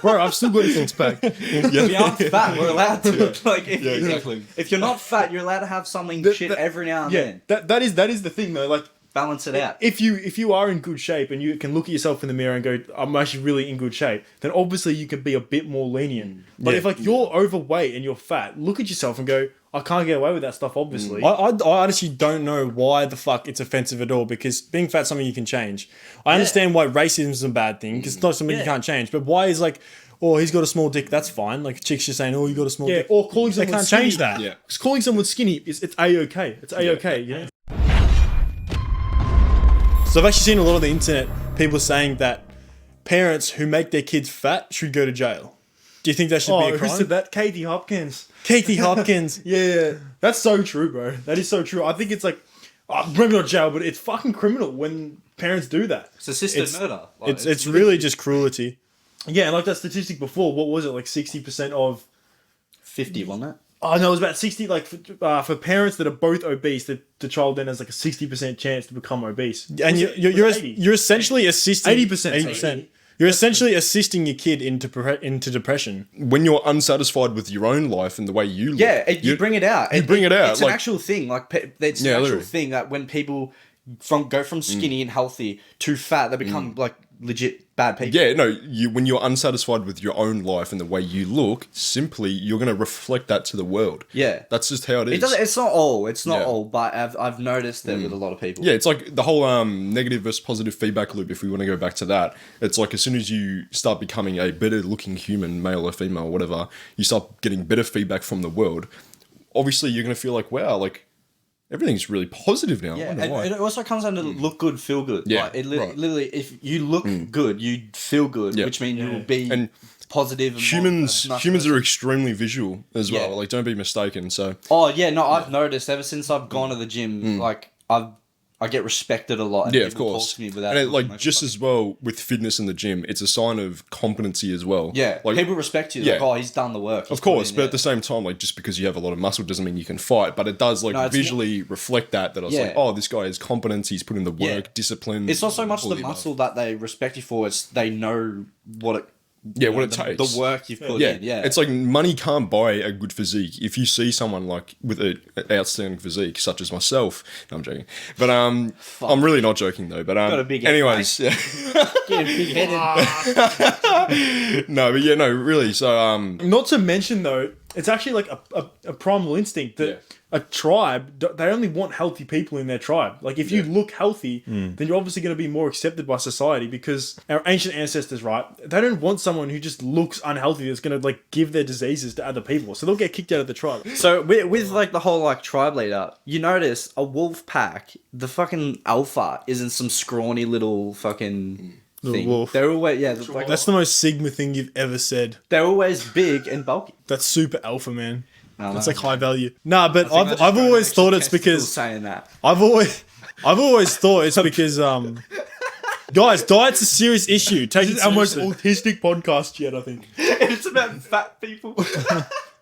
Speaker 2: Bro, I've still got a six pack.
Speaker 3: If you aren't fat, we're allowed to. Like,
Speaker 4: exactly.
Speaker 3: If you're not fat, you're allowed to have something shit every now and then.
Speaker 2: that is the thing though. Like,
Speaker 3: balance it out.
Speaker 2: if you are in good shape and you can look at yourself in the mirror and go, I'm actually really in good shape, then obviously you can be a bit more lenient. But if like you're overweight and you're fat, look at yourself and go, I can't get away with that stuff, obviously.
Speaker 1: I honestly don't know why the fuck it's offensive at all, because being fat's something you can change. I understand why racism is a bad thing, because it's not something you can't change. But why is like, oh, he's got a small dick, that's fine. Like chicks just saying, oh, you got a small dick.
Speaker 2: Or calling someone
Speaker 1: can't
Speaker 2: skinny.
Speaker 1: change that.
Speaker 4: Yeah.
Speaker 2: Because calling someone skinny, it's A-okay. It's A-okay, yeah.
Speaker 1: So I've actually seen a lot of the internet people saying that parents who make their kids fat should go to jail. Do you think that should be a
Speaker 2: Who
Speaker 1: crime?
Speaker 2: said that? Katie Hopkins.
Speaker 1: Katie Hopkins.
Speaker 2: Yeah, that's so true, bro. That is so true. I think it's like, maybe not jail, but it's fucking criminal when parents do that.
Speaker 3: It's assisted murder. Like,
Speaker 1: It's really just cruelty.
Speaker 2: Yeah, and like that statistic before, what was it? Like 60% of...
Speaker 3: 50, wasn't it?
Speaker 2: Oh, no, it was about 60, like, for parents that are both obese, the child then has like a 60% chance to become obese.
Speaker 1: And you're essentially assisting...
Speaker 2: 80%.
Speaker 1: 80%. You're essentially assisting your kid into depression.
Speaker 4: When you're unsatisfied with your own life and the way you look...
Speaker 3: Yeah, you bring it out.
Speaker 4: You bring it out.
Speaker 3: It's an actual thing. Like, it's an actual thing that when people go from skinny and healthy to fat, they become like legit bad people.
Speaker 4: Yeah, no, when you're unsatisfied with your own life and the way you look, simply you're going to reflect that to the world.
Speaker 3: Yeah.
Speaker 4: That's just how it is.
Speaker 3: It's not all, but I've noticed that with a lot of people.
Speaker 4: Yeah, it's like the whole negative versus positive feedback loop, if we want to go back to that. It's like as soon as you start becoming a better looking human, male or female, whatever, you start getting better feedback from the world. Obviously, you're going to feel like, wow, like, everything's really positive now.
Speaker 3: Yeah, and it also comes down to look good, feel good.
Speaker 4: Yeah,
Speaker 3: like literally, if you look good, you feel good, which means you will be positive. And
Speaker 4: humans are extremely visual as well. Like, don't be mistaken. So.
Speaker 3: Oh yeah, no, I've noticed ever since I've gone to the gym, like I get respected a lot. And
Speaker 4: yeah, of
Speaker 3: people
Speaker 4: course.
Speaker 3: Talk to me without
Speaker 4: and like just as well with fitness in the gym, it's a sign of competency as well.
Speaker 3: Yeah,
Speaker 4: like
Speaker 3: people respect you. Like, oh, he's done the work.
Speaker 4: Of course, but at the same time, like just because you have a lot of muscle doesn't mean you can fight. But it does like visually reflect that I was like, oh, this guy has competence. He's put in the work, discipline.
Speaker 3: It's not so much the muscle that they respect you for. It's they know what it.
Speaker 4: What it takes.
Speaker 3: The work you've put in. Yeah.
Speaker 4: It's like money can't buy a good physique. If you see someone like with an outstanding physique, such as myself, no, I'm joking. But I'm really not joking though. But
Speaker 3: got a big
Speaker 4: anyways,
Speaker 3: head, get big headed.
Speaker 4: no, but yeah, no, really. So
Speaker 2: not to mention though, it's actually like a primal instinct that a tribe, they only want healthy people in their tribe. Like if you look healthy, then you're obviously going to be more accepted by society, because our ancient ancestors, right, they don't want someone who just looks unhealthy that's going to like give their diseases to other people. So they'll get kicked out of the tribe.
Speaker 3: So with like the whole like tribe leader, you notice a wolf pack, the fucking alpha isn't some scrawny little fucking thing.
Speaker 2: Wolf.
Speaker 3: They're always like,
Speaker 2: That's the most Sigma thing you've ever said.
Speaker 3: they're always big and bulky.
Speaker 2: That's super alpha, man.
Speaker 3: No,
Speaker 2: That's
Speaker 3: no.
Speaker 2: like high value. Nah, but
Speaker 3: I think
Speaker 2: I've always thought it's
Speaker 3: still
Speaker 2: because
Speaker 3: saying that.
Speaker 2: I've always thought it's because guys, diet's a serious issue. Take it our most autistic podcast yet, I think.
Speaker 3: It's about fat people.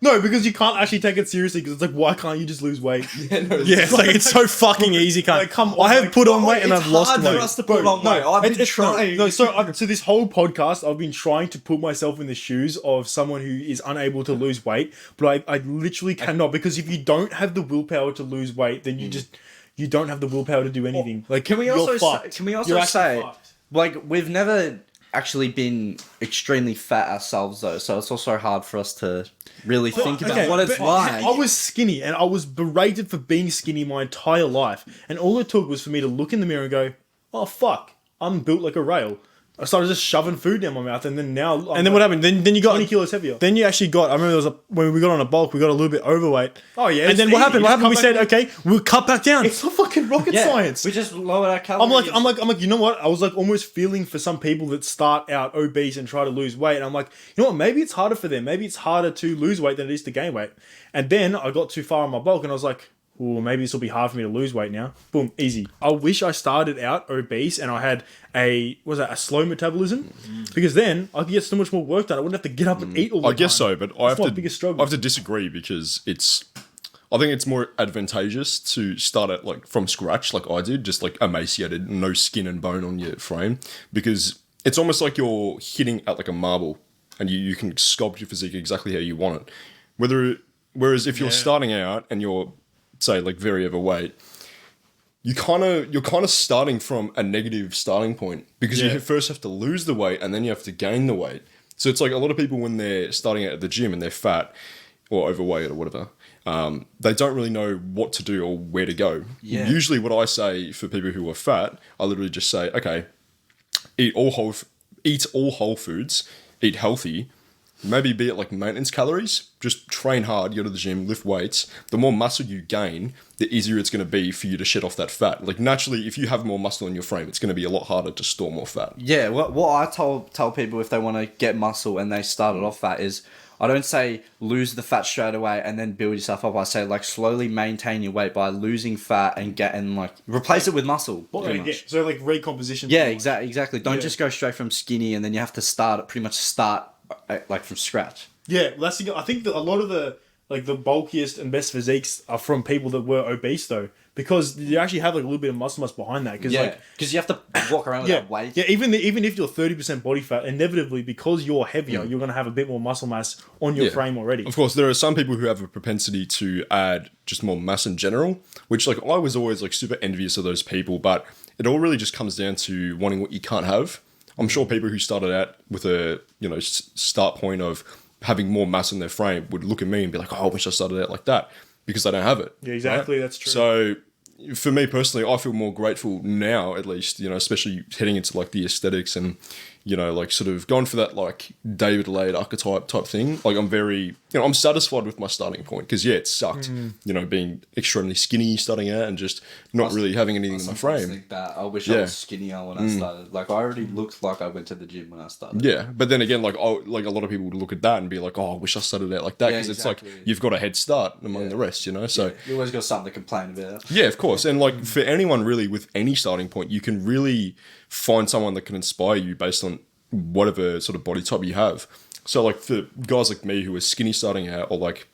Speaker 2: No, because you can't actually take it seriously, because it's like, why can't you just lose weight?
Speaker 3: Yeah,
Speaker 2: It's like, it's so fucking easy, can't Like, come on, I have like, put on weight and
Speaker 3: it's
Speaker 2: I've lost
Speaker 3: hard for
Speaker 2: weight.
Speaker 3: us to put on weight. I've been trying.
Speaker 2: So this whole podcast, I've been trying to put myself in the shoes of someone who is unable to lose weight, but I literally cannot, because if you don't have the willpower to lose weight, then you don't have the willpower to do anything. Like,
Speaker 3: Can we
Speaker 2: you're
Speaker 3: also
Speaker 2: fucked.
Speaker 3: say,
Speaker 2: You're actually
Speaker 3: say
Speaker 2: fucked.
Speaker 3: like we've never actually been extremely fat ourselves though, so it's also hard for us to really think about what it's
Speaker 2: but
Speaker 3: like.
Speaker 2: I was skinny, and I was berated for being skinny my entire life. And all it took was for me to look in the mirror and go, "Oh fuck, I'm built like a rail." I started just shoving food down my mouth, and then now.
Speaker 1: And then what happened? Then you got
Speaker 2: 20 kilos heavier.
Speaker 1: Then you actually got. I remember there was when we got on a bulk, we got a little bit overweight.
Speaker 2: Oh yeah.
Speaker 1: And
Speaker 2: it's
Speaker 1: then what
Speaker 2: easy.
Speaker 1: happened?
Speaker 2: You
Speaker 1: What
Speaker 2: just
Speaker 1: happened? We
Speaker 2: come
Speaker 1: said,
Speaker 2: back-
Speaker 1: okay, we'll cut back down.
Speaker 2: It's not fucking rocket science.
Speaker 3: We just lowered our calories.
Speaker 2: I'm like, you know what? I was like almost feeling for some people that start out obese and try to lose weight. And I'm like, you know what? Maybe it's harder for them. Maybe it's harder to lose weight than it is to gain weight. And then I got too far on my bulk, and I was like, oh, maybe this will be hard for me to lose weight now. Boom, easy. I wish I started out obese and I had a slow metabolism, because then I could get so much more work done. I wouldn't have to get up and eat all the time.
Speaker 4: I guess so, but I
Speaker 2: That's
Speaker 4: have
Speaker 2: my biggest struggle.
Speaker 4: I have to disagree, because I think it's more advantageous to start at like from scratch, like I did, just like emaciated, no skin and bone on your frame, because it's almost like you're hitting at like a marble, and you can sculpt your physique exactly how you want it. Whereas if you're starting out and you're, say, like very overweight, you're kind of starting from a negative starting point, because you first have to lose the weight and then you have to gain the weight. So it's like a lot of people, when they're starting out at the gym and they're fat or overweight or whatever, they don't really know what to do or where to go.
Speaker 3: Yeah.
Speaker 4: Usually what I say for people who are fat, I literally just say, okay, eat all whole foods, eat healthy. Maybe be it like maintenance calories, just train hard, go to the gym, lift weights. The more muscle you gain, the easier it's going to be for you to shed off that fat. Like naturally, if you have more muscle in your frame, it's going to be a lot harder to store more fat.
Speaker 3: Yeah, what I tell people if they want to get muscle and they started off fat is, I don't say lose the fat straight away and then build yourself up. I say like slowly maintain your weight by losing fat and like replace it with muscle. pretty much.
Speaker 2: So like recomposition.
Speaker 3: Yeah, exactly. Don't just go straight from skinny and then you have to start like from scratch.
Speaker 2: Yeah, that's the, I think that a lot of the bulkiest and best physiques are from people that were obese though, because you actually have like a little bit of muscle mass behind that. Because
Speaker 3: because you have to walk around with that weight.
Speaker 2: Yeah, even if you're 30% body fat, inevitably because you're heavier, you're gonna have a bit more muscle mass on your frame already.
Speaker 4: Of course, there are some people who have a propensity to add just more mass in general, which like I was always like super envious of those people, but it all really just comes down to wanting what you can't have. I'm sure people who started out with a start point of having more mass in their frame would look at me and be like, oh, I wish I started out like that, because they don't have it.
Speaker 2: Yeah, exactly. Right? That's true.
Speaker 4: So for me personally, I feel more grateful now, at least, especially heading into like the aesthetics and, like sort of going for that like David Lade archetype type thing. Like I'm very, I'm satisfied with my starting point, because it sucked, being extremely skinny starting out and just not really having anything in my frame.
Speaker 3: Think that. I wish I was skinnier when I started. Like I already looked like I went to the gym when I started.
Speaker 4: Yeah, but then again, like a lot of people would look at that and be like, "Oh, I wish I started out like that," because it's like you've got a head start among the rest, So
Speaker 3: you always got something to complain about.
Speaker 4: yeah, of course, and like for anyone really with any starting point, you can really find someone that can inspire you based on whatever sort of body type you have. So like for guys like me who are skinny starting out, or like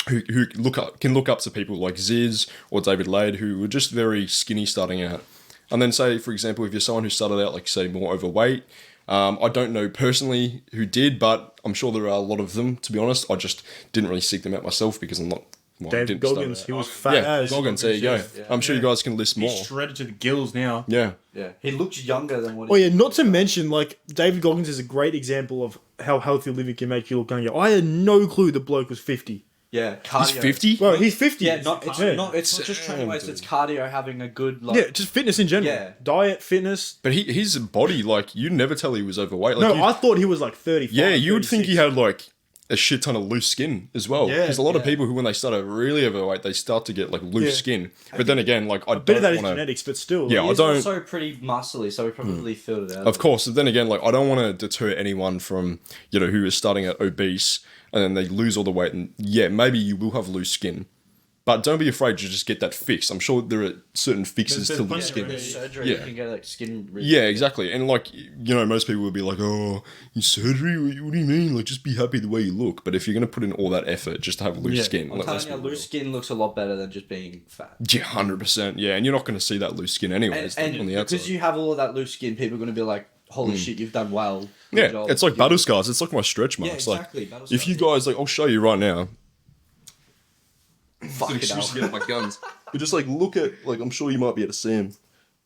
Speaker 4: who can look up to people like Ziz or David Lade who were just very skinny starting out. And then say, for example, if you're someone who started out like say more overweight, I don't know personally who did, but I'm sure there are a lot of them, to be honest. I just didn't really seek them out myself because I'm not... Well,
Speaker 2: David Goggins, he was fat
Speaker 4: yeah,
Speaker 2: as.
Speaker 4: Goggins, there you go. Yeah. I'm sure you guys can list more.
Speaker 2: He's shredded to the gills now.
Speaker 4: Yeah.
Speaker 3: Yeah, he looks younger than what.
Speaker 2: Oh yeah, not to mention like David Goggins is a great example of how healthy living can make you look younger. I had no clue the bloke was 50.
Speaker 3: Yeah,
Speaker 4: He's
Speaker 3: cardio.
Speaker 4: 50?
Speaker 2: Bro, he's 50.
Speaker 3: Yeah, it's not just training weights. It's cardio, having a good like.
Speaker 2: Yeah, just fitness in general.
Speaker 3: Yeah.
Speaker 2: Diet, fitness.
Speaker 4: But his body, like, you'd never tell he was overweight. Like,
Speaker 2: No,
Speaker 4: you-
Speaker 2: I thought he was like 35.
Speaker 4: yeah, you would think
Speaker 2: 36.
Speaker 4: he had, like, a shit ton of loose skin as well.
Speaker 2: Yeah,
Speaker 4: Because a lot of
Speaker 3: yeah.
Speaker 4: people who, when they start really overweight, they start to get, like, loose
Speaker 2: Yeah.
Speaker 4: skin. But then again, like, I
Speaker 2: A bit of
Speaker 4: don't
Speaker 2: that is
Speaker 4: want to...
Speaker 2: genetics, but still.
Speaker 4: Yeah, I
Speaker 3: He's
Speaker 4: don't...
Speaker 3: also pretty muscly, so he probably filled it out.
Speaker 4: Of course, but then again, like, I don't want to deter anyone from, you know, who is starting at obese and then they lose all the weight. And yeah, maybe you will have loose skin. But don't be afraid to just get that fixed. I'm sure there are certain fixes
Speaker 2: There's
Speaker 4: to
Speaker 2: plenty
Speaker 4: loose
Speaker 2: of
Speaker 4: skin.
Speaker 2: remedies.
Speaker 3: Surgery,
Speaker 4: Yeah.
Speaker 3: you can get like skin.
Speaker 4: Yeah, exactly. And like, you know, most people would be like, oh, you surgery? What do you mean? Like, just be happy the way you look. But if you're going to put in all that effort just to have loose
Speaker 2: Yeah.
Speaker 4: skin,
Speaker 3: I'm
Speaker 4: like, let's
Speaker 3: telling
Speaker 4: be
Speaker 3: you, loose
Speaker 4: real.
Speaker 3: skin looks a lot better than just being fat.
Speaker 4: Yeah, 100%. Yeah, and you're not going to see that loose skin anyways
Speaker 3: And
Speaker 4: on the outside.
Speaker 3: because you have all of that loose skin, people are going to be like, "Holy shit, you've done well." Good
Speaker 4: Yeah,
Speaker 3: job.
Speaker 4: it's like
Speaker 3: You-
Speaker 4: battle scars. It's like my stretch
Speaker 3: Yeah,
Speaker 4: marks.
Speaker 3: exactly.
Speaker 4: Like,
Speaker 3: battle
Speaker 4: if
Speaker 3: scars,
Speaker 4: you guys, like, I'll show you right now.
Speaker 3: Fuck it
Speaker 4: Excuse
Speaker 3: up.
Speaker 4: to get my guns. But just like look at, like, I'm sure you might be able to see him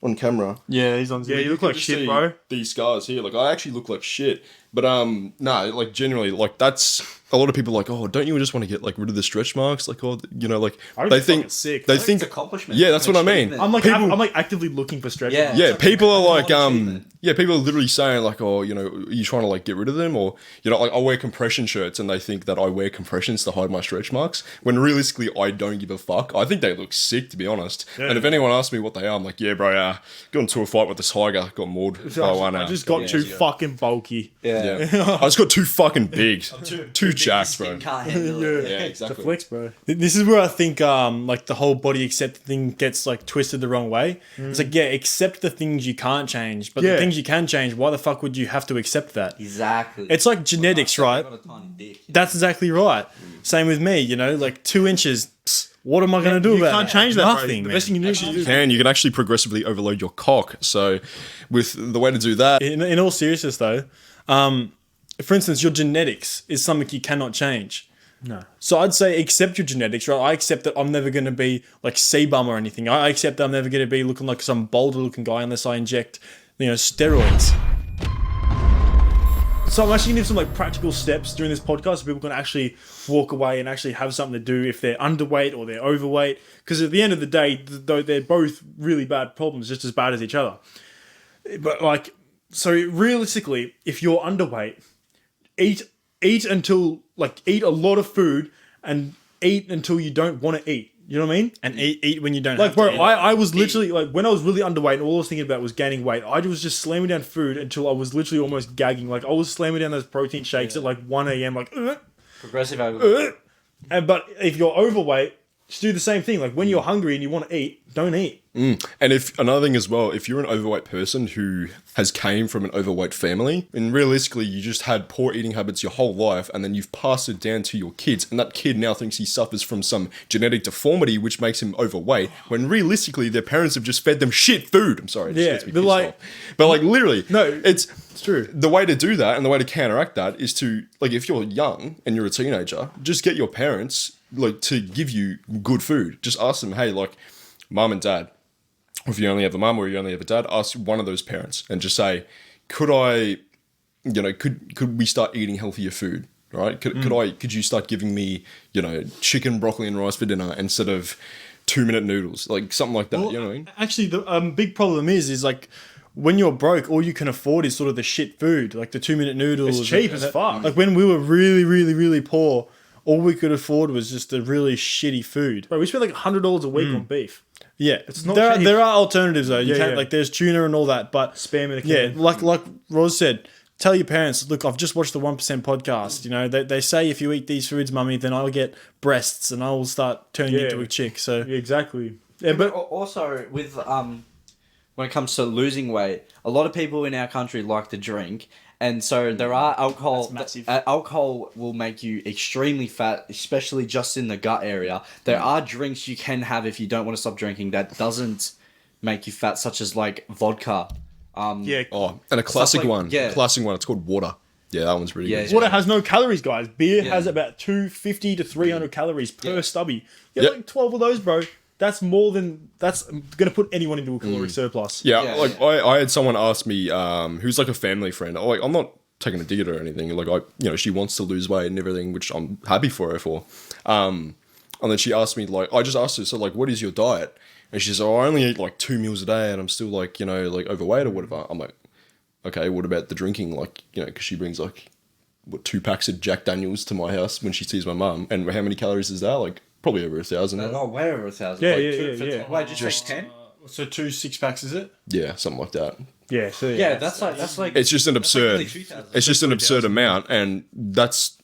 Speaker 4: on camera.
Speaker 1: Yeah, he's on.
Speaker 2: Yeah, you look
Speaker 4: can
Speaker 2: like
Speaker 4: just
Speaker 2: shit,
Speaker 4: see
Speaker 2: bro.
Speaker 4: These scars here, like, I actually look like shit. But no, like, generally, like, that's a lot of people are like, oh, don't you just want to get like rid of the stretch marks? Like, oh, you know, like
Speaker 2: I
Speaker 4: they
Speaker 2: think
Speaker 4: think
Speaker 2: fucking sick.
Speaker 4: they
Speaker 3: It's
Speaker 4: think
Speaker 3: accomplishment.
Speaker 4: Yeah, that's what I mean.
Speaker 3: Achievement.
Speaker 2: I'm like,
Speaker 4: People-
Speaker 2: I'm like actively looking for stretch
Speaker 3: Yeah.
Speaker 2: marks.
Speaker 4: Yeah,
Speaker 3: It's like
Speaker 4: people are
Speaker 3: a
Speaker 4: like,
Speaker 3: achievement.
Speaker 4: yeah, people are literally saying like, oh, you know, are you trying to like get rid of them? Or, you know, like I wear compression shirts and they think that I wear compressions to hide my stretch marks. When realistically, I don't give a fuck. I think they look sick, to be honest.
Speaker 2: Yeah.
Speaker 4: And if anyone asks me what they are, I'm like, yeah, bro, got into a fight with the tiger, got mauled by one.
Speaker 2: I just got
Speaker 3: couple
Speaker 2: too
Speaker 3: years ago.
Speaker 2: fucking bulky.
Speaker 3: Yeah.
Speaker 4: Yeah. I just got too fucking big. Too jacked,
Speaker 3: Skin
Speaker 4: bro.
Speaker 3: can't handle it.
Speaker 4: Yeah,
Speaker 2: It's a
Speaker 4: exactly.
Speaker 2: flex, bro.
Speaker 1: This is where I think like the whole body accept thing gets like twisted the wrong way. It's like, yeah, accept the things you can't change, but
Speaker 2: Yeah.
Speaker 1: the things you can change, why the fuck would you have to accept that?
Speaker 3: Exactly.
Speaker 1: It's like genetics, right?
Speaker 3: I've got a tiny dick.
Speaker 1: That's exactly right. Same with me, you know, like 2 inches. Psst, what am I going to do
Speaker 2: You
Speaker 1: about
Speaker 2: can't
Speaker 1: that?
Speaker 2: change that,
Speaker 1: Nothing,
Speaker 2: bro. The
Speaker 1: man.
Speaker 2: best thing you do
Speaker 4: You can actually progressively overload your cock. So, with the way to do that,
Speaker 1: In all seriousness, though, for instance, your genetics is something you cannot change.
Speaker 2: No.
Speaker 1: So I'd say accept your genetics, right? I accept that I'm never going to be like C-bum or anything. I accept that I'm never going to be looking like some boulder-looking guy unless I inject, you know, steroids.
Speaker 2: So I'm actually gonna give some like practical steps during this podcast so people can actually walk away and actually have something to do if they're underweight or they're overweight. Because at the end of the day, though they're both really bad problems, just as bad as each other. But like, so realistically, if you're underweight, eat until like eat a lot of food and eat until you don't want to eat. You know what I mean?
Speaker 1: And eat when you don't
Speaker 2: Like,
Speaker 1: have
Speaker 2: bro,
Speaker 1: to eat.
Speaker 2: I was literally, like, when I was really underweight and all I was thinking about was gaining weight, I was just slamming down food until I was literally almost gagging. Like, I was slamming down those protein shakes at, like, 1 a.m., like,
Speaker 3: Progressive over.
Speaker 2: But if you're overweight, just do the same thing. Like, when you're hungry and you want to eat, don't eat.
Speaker 4: and if another thing as well, if you're an overweight person who has came from an overweight family, and realistically you just had poor eating habits your whole life, and then you've passed it down to your kids, and that kid now thinks he suffers from some genetic deformity which makes him overweight, when realistically their parents have just fed them shit food. I'm sorry, it just
Speaker 2: Yeah,
Speaker 4: gets me
Speaker 2: but
Speaker 4: pissed
Speaker 2: like-
Speaker 4: off. But like literally,
Speaker 2: No,
Speaker 4: it's
Speaker 2: true.
Speaker 4: The way to do that and the way to counteract that is to, like, if you're young and you're a teenager, just get your parents like to give you good food. Just ask them, hey, like, mum and dad. If you only have a mum or you only have a dad, ask one of those parents and just say, could we start eating healthier food? Right? Could you start giving me, you know, chicken, broccoli, and rice for dinner instead of 2-minute noodles, like something like that? You know what I mean?
Speaker 1: Actually, the big problem is like when you're broke, all you can afford is sort of the shit food, like the 2-minute noodles.
Speaker 2: It's cheap as fuck.
Speaker 1: Like when we were really, really, really poor, all we could afford was just the really shitty food.
Speaker 2: Bro, we spend like $100 a week on beef.
Speaker 1: Yeah,
Speaker 2: It's not
Speaker 1: there.
Speaker 2: cheap.
Speaker 1: There are alternatives though. You
Speaker 2: Yeah,
Speaker 1: can't
Speaker 2: yeah.
Speaker 1: like there's tuna and all that, but
Speaker 2: Spam in a
Speaker 1: yeah,
Speaker 2: can.
Speaker 1: like Roz said, tell your parents, look, I've just watched the 1% podcast. You know, they say if you eat these foods, mummy, then I'll get breasts and I will start turning
Speaker 2: Yeah.
Speaker 1: into a chick. So
Speaker 2: Yeah, exactly. Yeah,
Speaker 3: But
Speaker 2: but
Speaker 3: also with when it comes to losing weight, a lot of people in our country like to drink, and so there are alcohol.
Speaker 1: That's massive.
Speaker 3: Alcohol will make you extremely fat, especially just in the gut area. There are drinks you can have if you don't want to stop drinking that doesn't make you fat, such as like vodka.
Speaker 2: yeah,
Speaker 4: Oh, and a classic
Speaker 3: like-
Speaker 4: one.
Speaker 3: yeah.
Speaker 4: Classic one. It's called water. Yeah, that one's really
Speaker 3: Yeah,
Speaker 4: good.
Speaker 3: yeah.
Speaker 2: water has no calories, guys. Beer
Speaker 3: Yeah.
Speaker 2: has about 250 to 300 calories per stubby. Yeah,
Speaker 4: Yep.
Speaker 2: like 12 of those, bro. That's gonna put anyone into a caloric surplus.
Speaker 4: Yeah,
Speaker 3: Yeah,
Speaker 4: like
Speaker 3: yeah.
Speaker 4: I had someone ask me, who's like a family friend. I'm like, I'm not taking a dig at her or anything. Like she wants to lose weight and everything, which I'm happy for her for. And then she asked me, like, I just asked her, so, like, what is your diet? And she says, oh, I only eat, like, 2 meals a day and I'm still, like, like, overweight or whatever. I'm like, okay, what about the drinking? Like, because she brings, like, 2 packs of Jack Daniels to my house when she sees my mum. And how many calories is that? Like, probably over 1,000.
Speaker 3: Oh, way over 1,000.
Speaker 2: Yeah,
Speaker 3: Like,
Speaker 2: yeah.
Speaker 3: Wait, did you say 10?
Speaker 2: So 2 6-packs, is it?
Speaker 4: Yeah, something like that.
Speaker 2: Yeah, so
Speaker 3: Yeah, that's like.
Speaker 4: It's just an absurd.
Speaker 3: nearly 2,000.
Speaker 4: It's just an absurd amount, and that's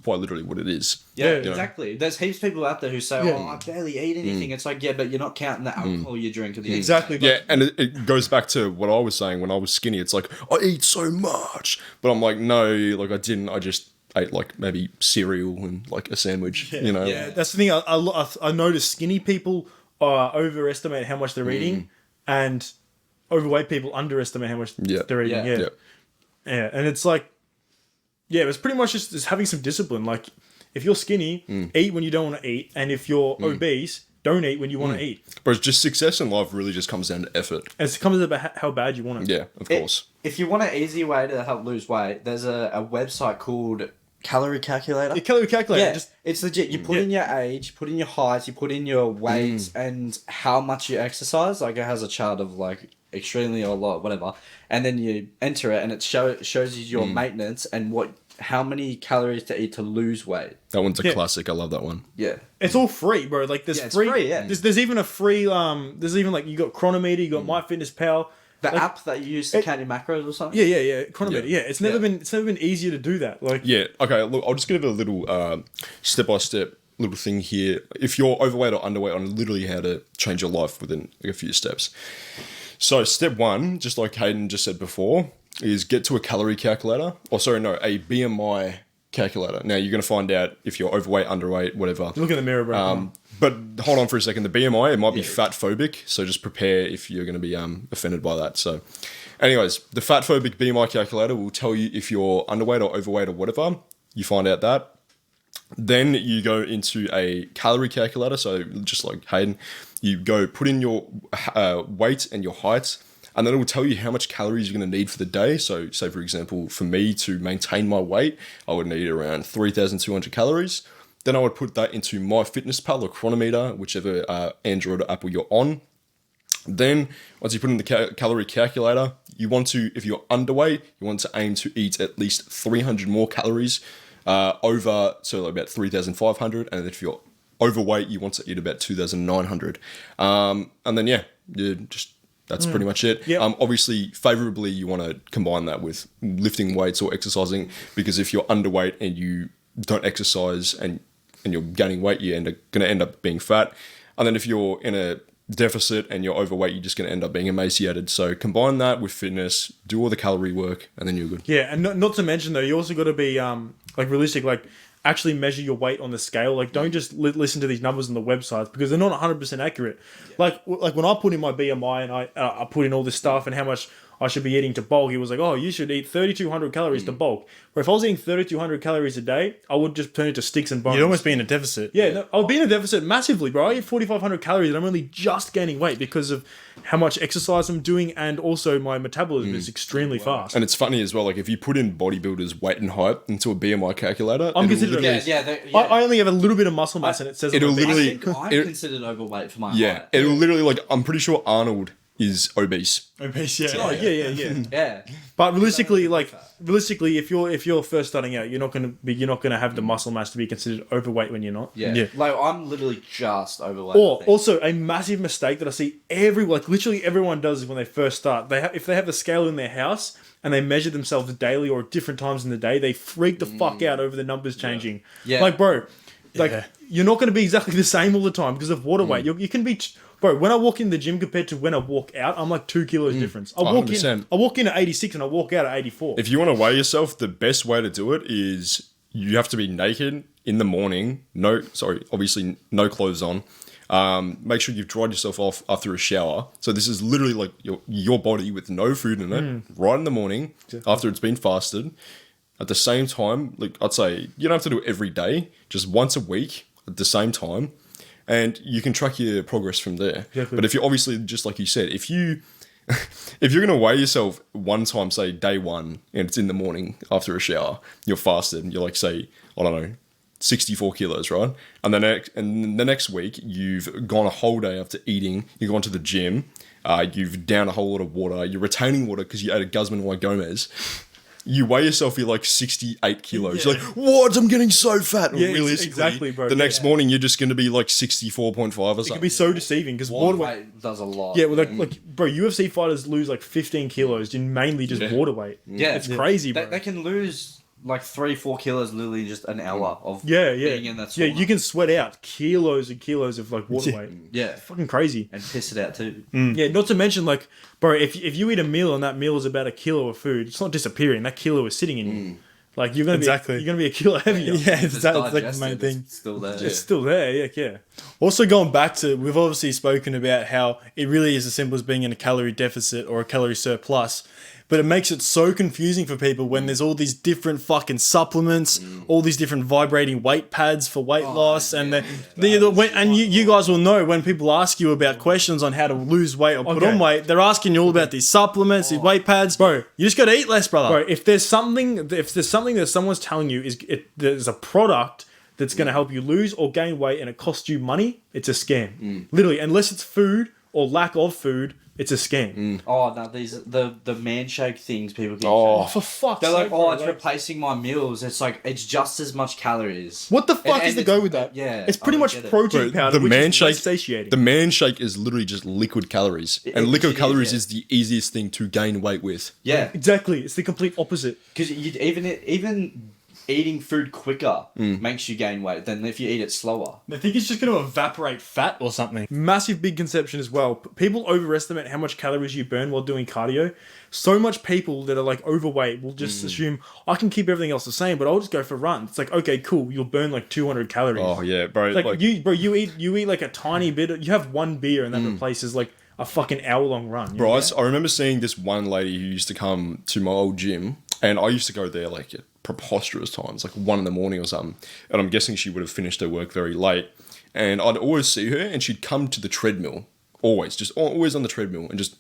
Speaker 4: quite literally what it is.
Speaker 3: Yeah,
Speaker 2: you know.
Speaker 3: exactly. There's heaps of people out there who say, "Oh, I barely eat anything." It's like, yeah, but you're not counting the alcohol you drink. Or the
Speaker 2: Exactly.
Speaker 4: Yeah, and it goes back to what I was saying when I was skinny. It's like, I eat so much. But I'm like, no, like I didn't. I just ate like maybe cereal and like a sandwich,
Speaker 2: Yeah, that's the thing. I noticed skinny people overestimate how much they're eating, and overweight people underestimate how much they're eating.
Speaker 3: Yeah.
Speaker 2: Yeah, and it's like, it's pretty much just having some discipline. Like, if you're skinny, eat when you don't want to eat, and if you're obese, don't eat when you want to eat.
Speaker 4: But it's just success in life really just comes down to effort.
Speaker 2: And it comes about how bad you want it.
Speaker 4: Yeah, of course.
Speaker 3: If you want an easy way to help lose weight, there's a website called Calorie Calculator.
Speaker 2: Your calorie calculator.
Speaker 3: Yeah,
Speaker 2: Just
Speaker 3: it's legit. You put in your age, put in your height, you put in your weight, and how much you exercise. Like, it has a chart of like extremely or a lot, whatever, and then you enter it, and it shows you your maintenance and how many calories to eat to lose weight.
Speaker 4: That one's a classic. I love that one.
Speaker 3: Yeah,
Speaker 2: it's all free, bro. Like, there's
Speaker 3: it's
Speaker 2: free.
Speaker 3: free, yeah.
Speaker 2: There's even a free. There's even like you got Chronometer, you got MyFitnessPal.
Speaker 3: the app that you use to count your macros or something.
Speaker 2: Yeah. Chronometer. Yeah, it's never been easier to do that. Like,
Speaker 4: Yeah. Okay. Look, I'll just give a little step-by-step little thing here. If you're overweight or underweight, on literally how to change your life within like, a few steps. So step 1, just like Hayden just said before, is get to a calorie calculator. A BMI calculator. Now you're going to find out if you're overweight, underweight, whatever.
Speaker 2: look in the mirror, bro.
Speaker 4: But hold on for a second. The BMI, it might be fat phobic, so just prepare if you're going to be offended by that. So, anyways, the fat phobic BMI calculator will tell you if you're underweight or overweight or whatever. You find out that. Then you go into a calorie calculator. So just like Hayden, you go put in your weight and your height, and then it will tell you how much calories you're going to need for the day. So, say for example, for me to maintain my weight, I would need around 3,200 calories. Then I would put that into MyFitnessPal or Chronometer, whichever Android or Apple you're on. Then, once you put in the calorie calculator, you want to, if you're underweight, you want to aim to eat at least 300 more calories over, so like about 3,500. And if you're overweight, you want to eat about 2,900. And then, that's pretty much it.
Speaker 2: Yep.
Speaker 4: Obviously, favorably, you want to combine that with lifting weights or exercising, because if you're underweight and you don't exercise and you're gaining weight, you're going to end up being fat. And then if you're in a deficit and you're overweight, you're just going to end up being emaciated. So combine that with fitness, do all the calorie work, and then you're good.
Speaker 2: Yeah, and not to mention though, you also got to be like realistic. Like, actually measure your weight on the scale. Like, don't just listen to these numbers on the websites, because they're not 100% accurate. Yeah. Like when I put in my BMI and I put in all this stuff and how much I should be eating to bulk, he was like, oh, you should eat 3,200 calories to bulk. Where if I was eating 3,200 calories a day, I would just turn into sticks and bones.
Speaker 1: You'd almost be in a deficit.
Speaker 2: Yeah, no, I would be in a deficit massively, bro. I eat 4,500 calories and I'm only just gaining weight because of how much exercise I'm doing, and also my metabolism is extremely fast.
Speaker 4: And it's funny as well, like if you put in bodybuilders' weight and height into a BMI calculator,
Speaker 2: I'm considered
Speaker 3: obese.
Speaker 2: I only have a little bit of muscle mass, and it says
Speaker 4: it'll
Speaker 2: I'm obese.
Speaker 3: I
Speaker 4: literally-
Speaker 3: think I'm considered overweight for my height.
Speaker 4: it'll literally, like, I'm pretty sure Arnold is obese.
Speaker 1: Obese, yeah.
Speaker 2: Oh yeah.
Speaker 3: Yeah.
Speaker 2: But realistically, if you're first starting out, you're not gonna have the muscle mass to be considered overweight when you're not.
Speaker 3: Yeah. Like, I'm literally just overweight.
Speaker 2: Or
Speaker 3: I think.
Speaker 2: also a massive mistake that I see literally everyone does is when they first start. If they have the scale in their house and they measure themselves daily or at different times in the day, they freak the fuck out over the numbers changing.
Speaker 3: Yeah.
Speaker 2: Like, bro,
Speaker 1: Yeah.
Speaker 2: you're not going to be exactly the same all the time because of water weight. You can be. Bro, when I walk in the gym compared to when I walk out, I'm like 2 kilos difference. I walk
Speaker 4: 100%.
Speaker 2: in at 86 and I walk out at 84.
Speaker 4: If you want to weigh yourself, the best way to do it is you have to be naked in the morning. Obviously no clothes on. Make sure you've dried yourself off after a shower. So this is literally like your body with no food in it, right in the morning after it's been fasted. At the same time, like I'd say, you don't have to do it every day, just once a week at the same time. And you can track your progress from there.
Speaker 2: Exactly.
Speaker 4: But if you're obviously, just like you said, if you if you're going to weigh yourself one time, say day one, and it's in the morning after a shower, you're fasted, and you're like, say, I don't know, 64 kilos, right? And the next week, you've gone a whole day after eating, you've gone to the gym, you've downed a whole lot of water, you're retaining water because you ate a Guzman y Gomez. You weigh yourself, you're like 68 kilos.
Speaker 2: Yeah.
Speaker 4: You're like, what? I'm getting so fat.
Speaker 2: Yeah,
Speaker 4: Realistically,
Speaker 2: exactly, bro.
Speaker 4: the next morning, you're just going to be like 64.5 or
Speaker 2: It
Speaker 4: something.
Speaker 2: can be so deceiving because
Speaker 3: Water
Speaker 2: water weight.
Speaker 3: weight does a lot.
Speaker 2: Yeah, well, like, bro, UFC fighters lose like 15 kilos in mainly just water weight.
Speaker 3: Yeah.
Speaker 2: It's crazy, bro.
Speaker 3: They can lose like 3-4 kilos literally in just an hour of
Speaker 2: yeah.
Speaker 3: being in that
Speaker 2: Yeah,
Speaker 3: sauna.
Speaker 2: you can sweat out kilos and kilos of like water weight.
Speaker 3: Yeah.
Speaker 2: Fucking crazy.
Speaker 3: And piss it out too.
Speaker 2: Yeah, not to mention like, bro, if you eat a meal and that meal is about a kilo of food, it's not disappearing. That kilo is sitting in you. Like you're gonna
Speaker 1: Exactly.
Speaker 2: be a kilo heavier.
Speaker 1: Yeah,
Speaker 3: If
Speaker 1: that's like the
Speaker 3: digested,
Speaker 1: main thing.
Speaker 3: It's still there.
Speaker 2: It's still there. Yeah.
Speaker 1: Also, going back to, we've obviously spoken about how it really is as simple as being in a calorie deficit or a calorie surplus, but it makes it so confusing for people when there's all these different fucking supplements, all these different vibrating weight pads for weight loss, and you guys will know when people ask you about questions on how to lose weight or put
Speaker 2: Okay.
Speaker 1: on weight, they're asking you all about these supplements, these weight pads, bro. You just got to eat less, brother.
Speaker 2: Bro, if there's something that someone's telling you there's a product that's going to help you lose or gain weight and it costs you money, it's a scam. Literally, unless it's food or lack of food, it's a scam.
Speaker 3: Oh no, these the man shake things people keep
Speaker 1: Oh,
Speaker 3: saying.
Speaker 2: For fuck's
Speaker 3: They're
Speaker 2: sake,
Speaker 3: like,
Speaker 2: bro,
Speaker 3: oh, it's replacing my meals. It's like it's just as much calories.
Speaker 2: what the fuck
Speaker 3: And
Speaker 2: is the
Speaker 3: it's-
Speaker 2: go with that?
Speaker 3: Yeah,
Speaker 2: It's pretty
Speaker 3: I
Speaker 2: much
Speaker 3: get it.
Speaker 2: protein
Speaker 4: Bro,
Speaker 2: powder,
Speaker 4: the
Speaker 2: which
Speaker 4: man
Speaker 2: is less
Speaker 4: shake-
Speaker 2: satiating.
Speaker 4: The man shake is literally just liquid calories. And liquid
Speaker 3: it is,
Speaker 4: calories
Speaker 3: yeah.
Speaker 4: is the easiest thing to gain weight with.
Speaker 3: Yeah,
Speaker 2: Exactly, it's the complete opposite.
Speaker 3: because even eating food quicker makes you gain weight than if you eat it slower.
Speaker 1: I think it's just going to evaporate fat or something.
Speaker 2: Massive big conception as well. People overestimate how much calories you burn while doing cardio. So much people that are like overweight will just assume I can keep everything else the same, but I'll just go for runs. It's like, okay, cool, you'll burn like 200 calories.
Speaker 4: Oh, yeah, bro.
Speaker 2: Like, you eat like a tiny bit. You have one beer and that replaces like a fucking hour-long run. you
Speaker 4: Bro,
Speaker 2: know?
Speaker 4: I remember seeing this one lady who used to come to my old gym, and I used to go there like at preposterous times, like 1 a.m. or something. And I'm guessing she would have finished her work very late. And I'd always see her, and she'd come to the treadmill, always on the treadmill, and just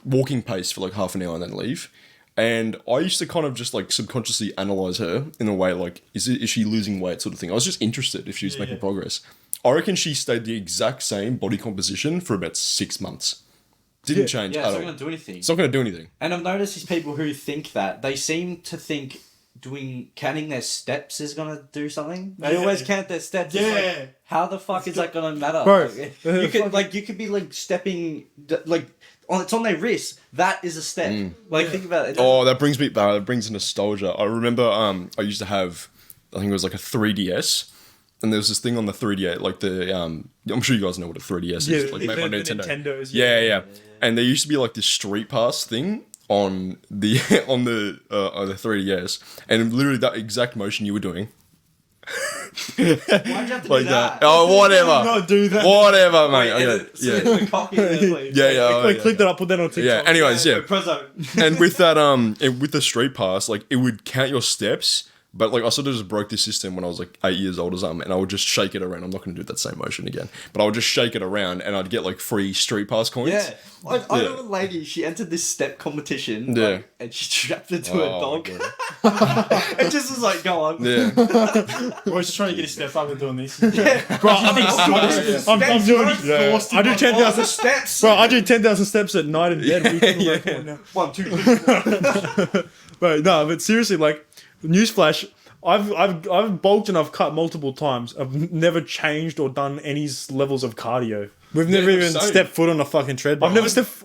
Speaker 4: walking pace for like half an hour and then leave. And I used to kind of just like subconsciously analyze her in a way like, is she losing weight sort of thing. I was just interested if she was making progress. I reckon she stayed the exact same body composition for about 6 months. Didn't change
Speaker 3: Yeah,
Speaker 4: at
Speaker 3: it's
Speaker 4: all.
Speaker 3: not gonna do anything.
Speaker 4: It's not going to do anything.
Speaker 3: And I've noticed these people who think that they seem to think counting their steps is gonna do something. They always count their steps. It's like,
Speaker 1: Yeah.
Speaker 3: how the fuck is that gonna matter?
Speaker 2: Bro,
Speaker 3: You could be like stepping like it's on their wrist. That is a step. Like think about it.
Speaker 4: Oh, that brings nostalgia. I remember I used to have, I think it was like a 3DS, and there was this thing on the 3DS, like I'm sure you guys know what a 3DS is, like made by
Speaker 2: the
Speaker 4: Nintendo.
Speaker 2: Nintendos,
Speaker 4: Yeah. And there used to be like this Street Pass thing on the on the 3DS, and literally that exact motion you were doing.
Speaker 3: Why'd you have to
Speaker 4: Like
Speaker 3: do
Speaker 4: that.
Speaker 3: that?
Speaker 4: Oh, whatever.
Speaker 1: Not do that.
Speaker 4: Whatever, mate.
Speaker 3: Wait,
Speaker 4: Okay.
Speaker 3: yeah.
Speaker 4: Yeah.
Speaker 3: The copy there, please.
Speaker 4: Yeah, oh,
Speaker 2: Like,
Speaker 4: yeah.
Speaker 2: click that up, put that on TikTok.
Speaker 4: Yeah. Anyways, yeah.
Speaker 3: Prezzo.
Speaker 4: And with that, with the Street Pass, like it would count your steps, but like I sort of just broke the system when I was like 8 years old or something, and I would just shake it around. I'm not going to do that same motion again, but I would just shake it around, and I'd get like free Street Pass coins.
Speaker 3: Yeah. I
Speaker 4: Yeah.
Speaker 3: know a lady, she entered this step competition.
Speaker 4: Yeah.
Speaker 3: Like, and she strapped it to
Speaker 4: Oh,
Speaker 3: a dog.
Speaker 4: God.
Speaker 3: It just was like, go on.
Speaker 4: Yeah.
Speaker 1: We're just trying to get a step up and doing this.
Speaker 2: Bro, I'm doing I do 10,000
Speaker 3: steps.
Speaker 2: Bro, I do 10,000 steps at night in bed. What are you talking about? Come on now.
Speaker 3: 1, 2, 3.
Speaker 2: Bro, no, but seriously, like, newsflash, I've bulked and I've cut multiple times. I've never changed or done any levels of cardio.
Speaker 1: We've never even
Speaker 4: same.
Speaker 1: stepped foot on a fucking treadmill.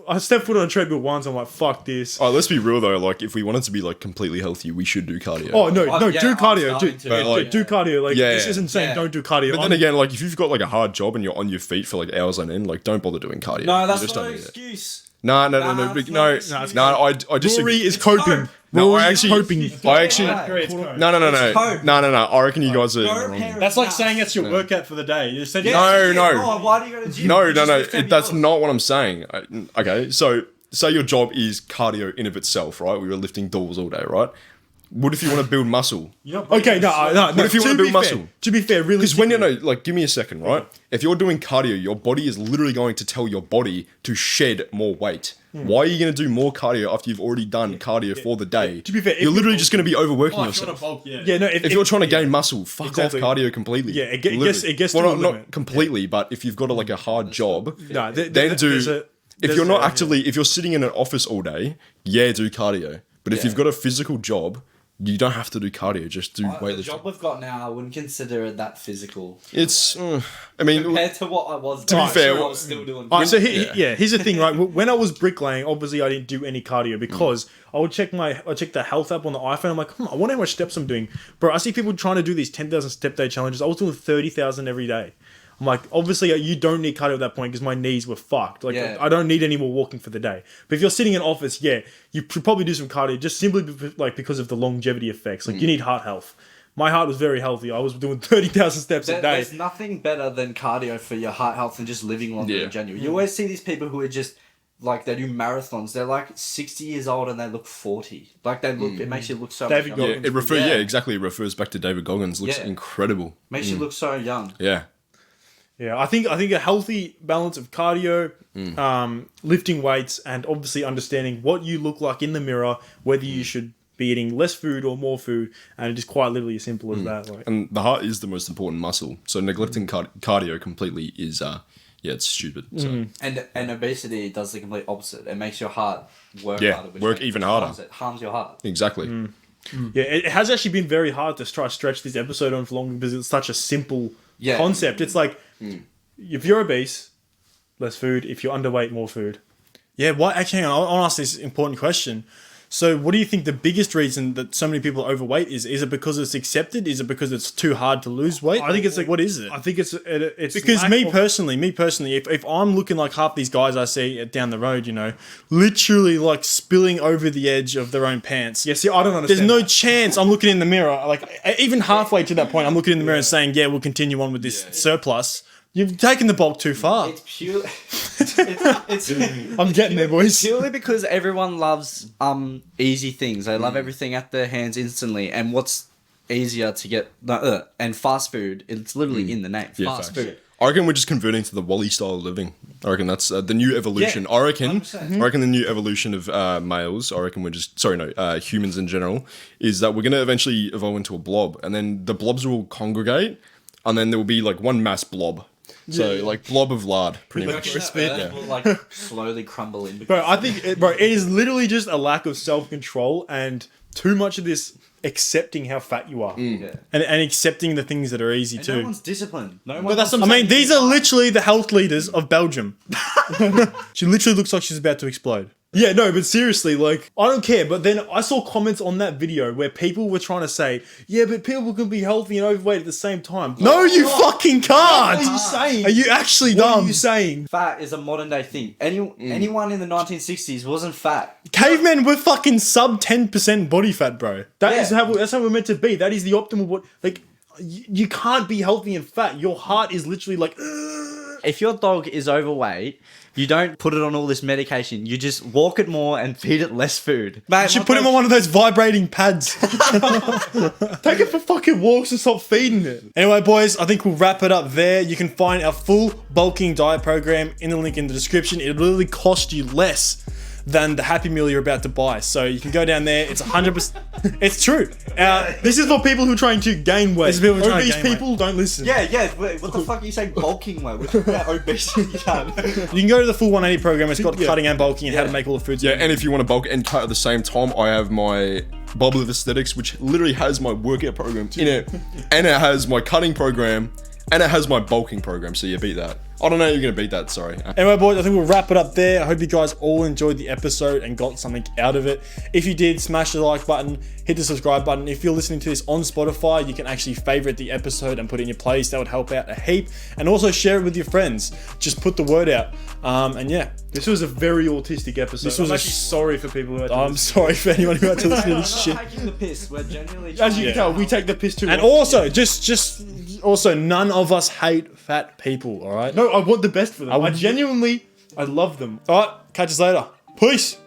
Speaker 2: I stepped foot on a treadmill once. I'm like, fuck this.
Speaker 4: All right, let's be real though. Like, if we wanted to be like completely healthy, we should do cardio.
Speaker 2: Oh no,
Speaker 3: Yeah,
Speaker 2: do
Speaker 3: I'm
Speaker 2: cardio,
Speaker 3: starting
Speaker 2: do,
Speaker 3: to.
Speaker 2: yeah,
Speaker 4: Like-
Speaker 2: do cardio. Like
Speaker 4: Yeah,
Speaker 2: this
Speaker 4: yeah.
Speaker 2: isn't saying
Speaker 3: Yeah.
Speaker 2: don't do cardio.
Speaker 4: But then again, like if you've got like a hard job and you're on your feet for like hours on end, like don't bother doing cardio.
Speaker 3: No,
Speaker 4: You
Speaker 3: that's
Speaker 4: just
Speaker 3: not
Speaker 4: don't
Speaker 3: an
Speaker 4: need it.
Speaker 3: excuse.
Speaker 4: No,
Speaker 3: Nah, it's not an excuse.
Speaker 4: I disagree.
Speaker 2: Rory is coping.
Speaker 4: No,
Speaker 2: Rory
Speaker 4: I
Speaker 2: is
Speaker 4: actually,
Speaker 2: coping.
Speaker 4: I actually,
Speaker 3: It's
Speaker 4: no.
Speaker 3: It's code.
Speaker 4: No. I reckon you guys are
Speaker 3: Go
Speaker 4: wrong.
Speaker 3: parent
Speaker 1: That's like
Speaker 3: nuts.
Speaker 1: saying that's your workout for the day. You said
Speaker 3: Yeah,
Speaker 4: No, no.
Speaker 3: Oh, why do you go to gym?
Speaker 4: No,
Speaker 3: You just lift heavy
Speaker 4: that's
Speaker 3: loads.
Speaker 4: not what I'm saying. Okay, so say your job is cardio in of itself, right? We were lifting doors all day, right? What if you want to build muscle?
Speaker 2: Okay, no.
Speaker 4: What if you want to build muscle?
Speaker 2: To be fair, really.
Speaker 4: Because when you know, like, give me a second, right? If you're doing cardio, your body is literally going to tell your body to shed more weight. Why are you going to do more cardio after you've already done cardio for the day?
Speaker 2: To be fair, if
Speaker 4: you're literally
Speaker 2: you're-
Speaker 4: just going to be overworking
Speaker 1: Oh, if you
Speaker 4: yourself.
Speaker 1: want to bulk,
Speaker 2: Yeah, no.
Speaker 4: If you're trying to gain muscle, fuck
Speaker 2: Exactly.
Speaker 4: off cardio completely.
Speaker 2: Yeah, it gets
Speaker 4: Literally.
Speaker 2: to
Speaker 4: well,
Speaker 2: a
Speaker 4: not
Speaker 2: limit.
Speaker 4: completely, but if you've got like a hard job,
Speaker 2: No,
Speaker 4: then do. If you're not
Speaker 2: yeah.
Speaker 4: actually, if you're sitting in an office all day, do cardio. But if
Speaker 3: Yeah.
Speaker 4: you've got a physical job, you don't have to do cardio. Just do
Speaker 3: The
Speaker 4: weightlifting.
Speaker 3: job we've got now, I wouldn't consider it that physical.
Speaker 4: It's, I mean,
Speaker 3: Compared to what I was.
Speaker 4: To be fair,
Speaker 3: I was still doing.
Speaker 2: So here's the thing, right? When I was bricklaying, obviously I didn't do any cardio because I would check the health app on the iPhone. I'm like, I wonder how much steps I'm doing, bro. I see people trying to do these 10,000 step day challenges. I was doing 30,000 every day. I'm like, obviously you don't need cardio at that point because my knees were fucked. Like
Speaker 3: Yeah.
Speaker 2: I don't need any more walking for the day. But if you're sitting in office, you should probably do some cardio just simply because of the longevity effects. Like you need heart health. My heart was very healthy. I was doing 30,000 steps a day.
Speaker 3: There's nothing better than cardio for your heart health and just living longer
Speaker 4: Yeah.
Speaker 3: in general. You always see these people who are just like they do marathons. They're like 60 years old and they look 40. Like they look. It makes you look so
Speaker 2: David
Speaker 3: much younger.
Speaker 2: Goggins.
Speaker 4: exactly. It refers back to David Goggins. Looks
Speaker 3: Yeah.
Speaker 4: incredible.
Speaker 3: Makes you look so young.
Speaker 4: Yeah.
Speaker 2: Yeah, I think a healthy balance of cardio, lifting weights, and obviously understanding what you look like in the mirror, whether you should be eating less food or more food, and it is quite literally as simple as that. Like,
Speaker 4: And the heart is the most important muscle. So neglecting cardio completely is, it's stupid. So.
Speaker 3: And obesity does the complete opposite. It makes your heart work
Speaker 4: Yeah,
Speaker 3: harder. which
Speaker 4: work
Speaker 3: makes-
Speaker 4: even harder.
Speaker 3: Harms your heart.
Speaker 4: Exactly.
Speaker 2: yeah, it has actually been very hard to try to stretch this episode on for long because it's such a simple
Speaker 3: Yeah.
Speaker 2: concept. It's like if you're obese, less food. If you're underweight, more food. Yeah, why? Actually, hang on. I'll ask this important question. So, what do you think the biggest reason that so many people are overweight is? Is it because it's accepted? Is it because it's too hard to lose weight? I think it's like, what is it? I think it's because me personally, if I'm looking like half these guys I see down the road, literally like spilling over the edge of their own pants.
Speaker 1: Yeah, see, I don't understand.
Speaker 2: There's no chance I'm looking in the mirror. Like even halfway to that point, I'm looking in the mirror and saying, "Yeah, we'll continue on with this surplus." You've taken the bulk too far.
Speaker 3: It's pure. it's
Speaker 2: I'm getting there, boys.
Speaker 3: purely because everyone loves easy things. They love everything at their hands instantly, and what's easier to get and fast food. It's literally in the name.
Speaker 4: Yeah,
Speaker 3: Fast
Speaker 4: facts.
Speaker 3: food.
Speaker 4: I reckon we're just converting to the Wally style of living. I reckon that's the new evolution.
Speaker 3: Yeah,
Speaker 4: I reckon
Speaker 3: 100%.
Speaker 4: the new evolution of males. I reckon humans in general is that we're gonna eventually evolve into a blob, and then the blobs will congregate, and then there will be like one mass blob. So like blob of lard, pretty much.
Speaker 3: The earth will like slowly crumble in.
Speaker 2: Bro, I think, it is literally just a lack of self-control and too much of this accepting how fat you are.
Speaker 3: Yeah.
Speaker 2: And accepting the things that are easy
Speaker 3: And
Speaker 2: too.
Speaker 3: no one's disciplined. No one.
Speaker 2: But that's what I mean, these are literally the health leaders of Belgium. She literally looks like she's about to explode. Yeah, no, but seriously, like, I don't care. But then I saw comments on that video where people were trying to say, yeah, but people can be healthy and overweight at the same time. No, you fucking can't!
Speaker 1: What are you saying?
Speaker 2: Are you actually
Speaker 1: What
Speaker 2: dumb?
Speaker 1: are you saying?
Speaker 3: Fat is a modern day thing. Anyone in the 1960s wasn't fat.
Speaker 2: Cavemen were fucking sub 10% body fat, bro. That's how we're meant to be. That is the optimal body. Like, you can't be healthy and fat. Your heart is literally like, ugh.
Speaker 3: If your dog is overweight, you don't put it on all this medication. You just walk it more and feed it less food.
Speaker 2: You should put him on one of those vibrating pads. Take it for fucking walks and stop feeding it. Anyway, boys, I think we'll wrap it up there. You can find our full bulking diet program in the link in the description. It'll literally cost you less than the Happy Meal you're about to buy. So you can go down there. It's 100%. It's true. This is for people who are trying to gain weight.
Speaker 1: This is people who are trying to
Speaker 2: Obese
Speaker 1: gain weight.
Speaker 2: people don't listen.
Speaker 3: Yeah. Wait, what the fuck are you saying? Bulking, mate? We're talking about obesity.
Speaker 2: You can go to the full 180 program. It's got cutting and bulking and how to make all the foods.
Speaker 4: Yeah, and if you want to bulk and cut at the same time, I have my Bubble of Aesthetics, which literally has my workout program in it, and it has my cutting program, and it has my bulking program. So you beat that. I don't know how you're going to beat that, sorry.
Speaker 2: Anyway, boys, I think we'll wrap it up there. I hope you guys all enjoyed the episode and got something out of it. If you did, smash the like button, hit the subscribe button. If you're listening to this on Spotify, you can actually favorite the episode and put it in your playlist. That would help out a heap. And also share it with your friends. Just put the word out. And yeah,
Speaker 1: This was a very autistic episode.
Speaker 2: This was
Speaker 1: I'm
Speaker 2: a
Speaker 1: actually sorry for people who had to
Speaker 2: I'm
Speaker 1: listen.
Speaker 2: sorry for anyone who had to listen to this shit.
Speaker 3: We're taking the piss. We're genuinely.
Speaker 1: As you
Speaker 2: Yeah.
Speaker 1: can tell, we take the piss too.
Speaker 2: And
Speaker 1: often.
Speaker 2: also, just also, none of us hate fat people, all right?
Speaker 1: No, I want the best for them.
Speaker 2: I
Speaker 1: I
Speaker 2: would-
Speaker 1: genuinely, I love them.
Speaker 2: All right, catch us later. Peace.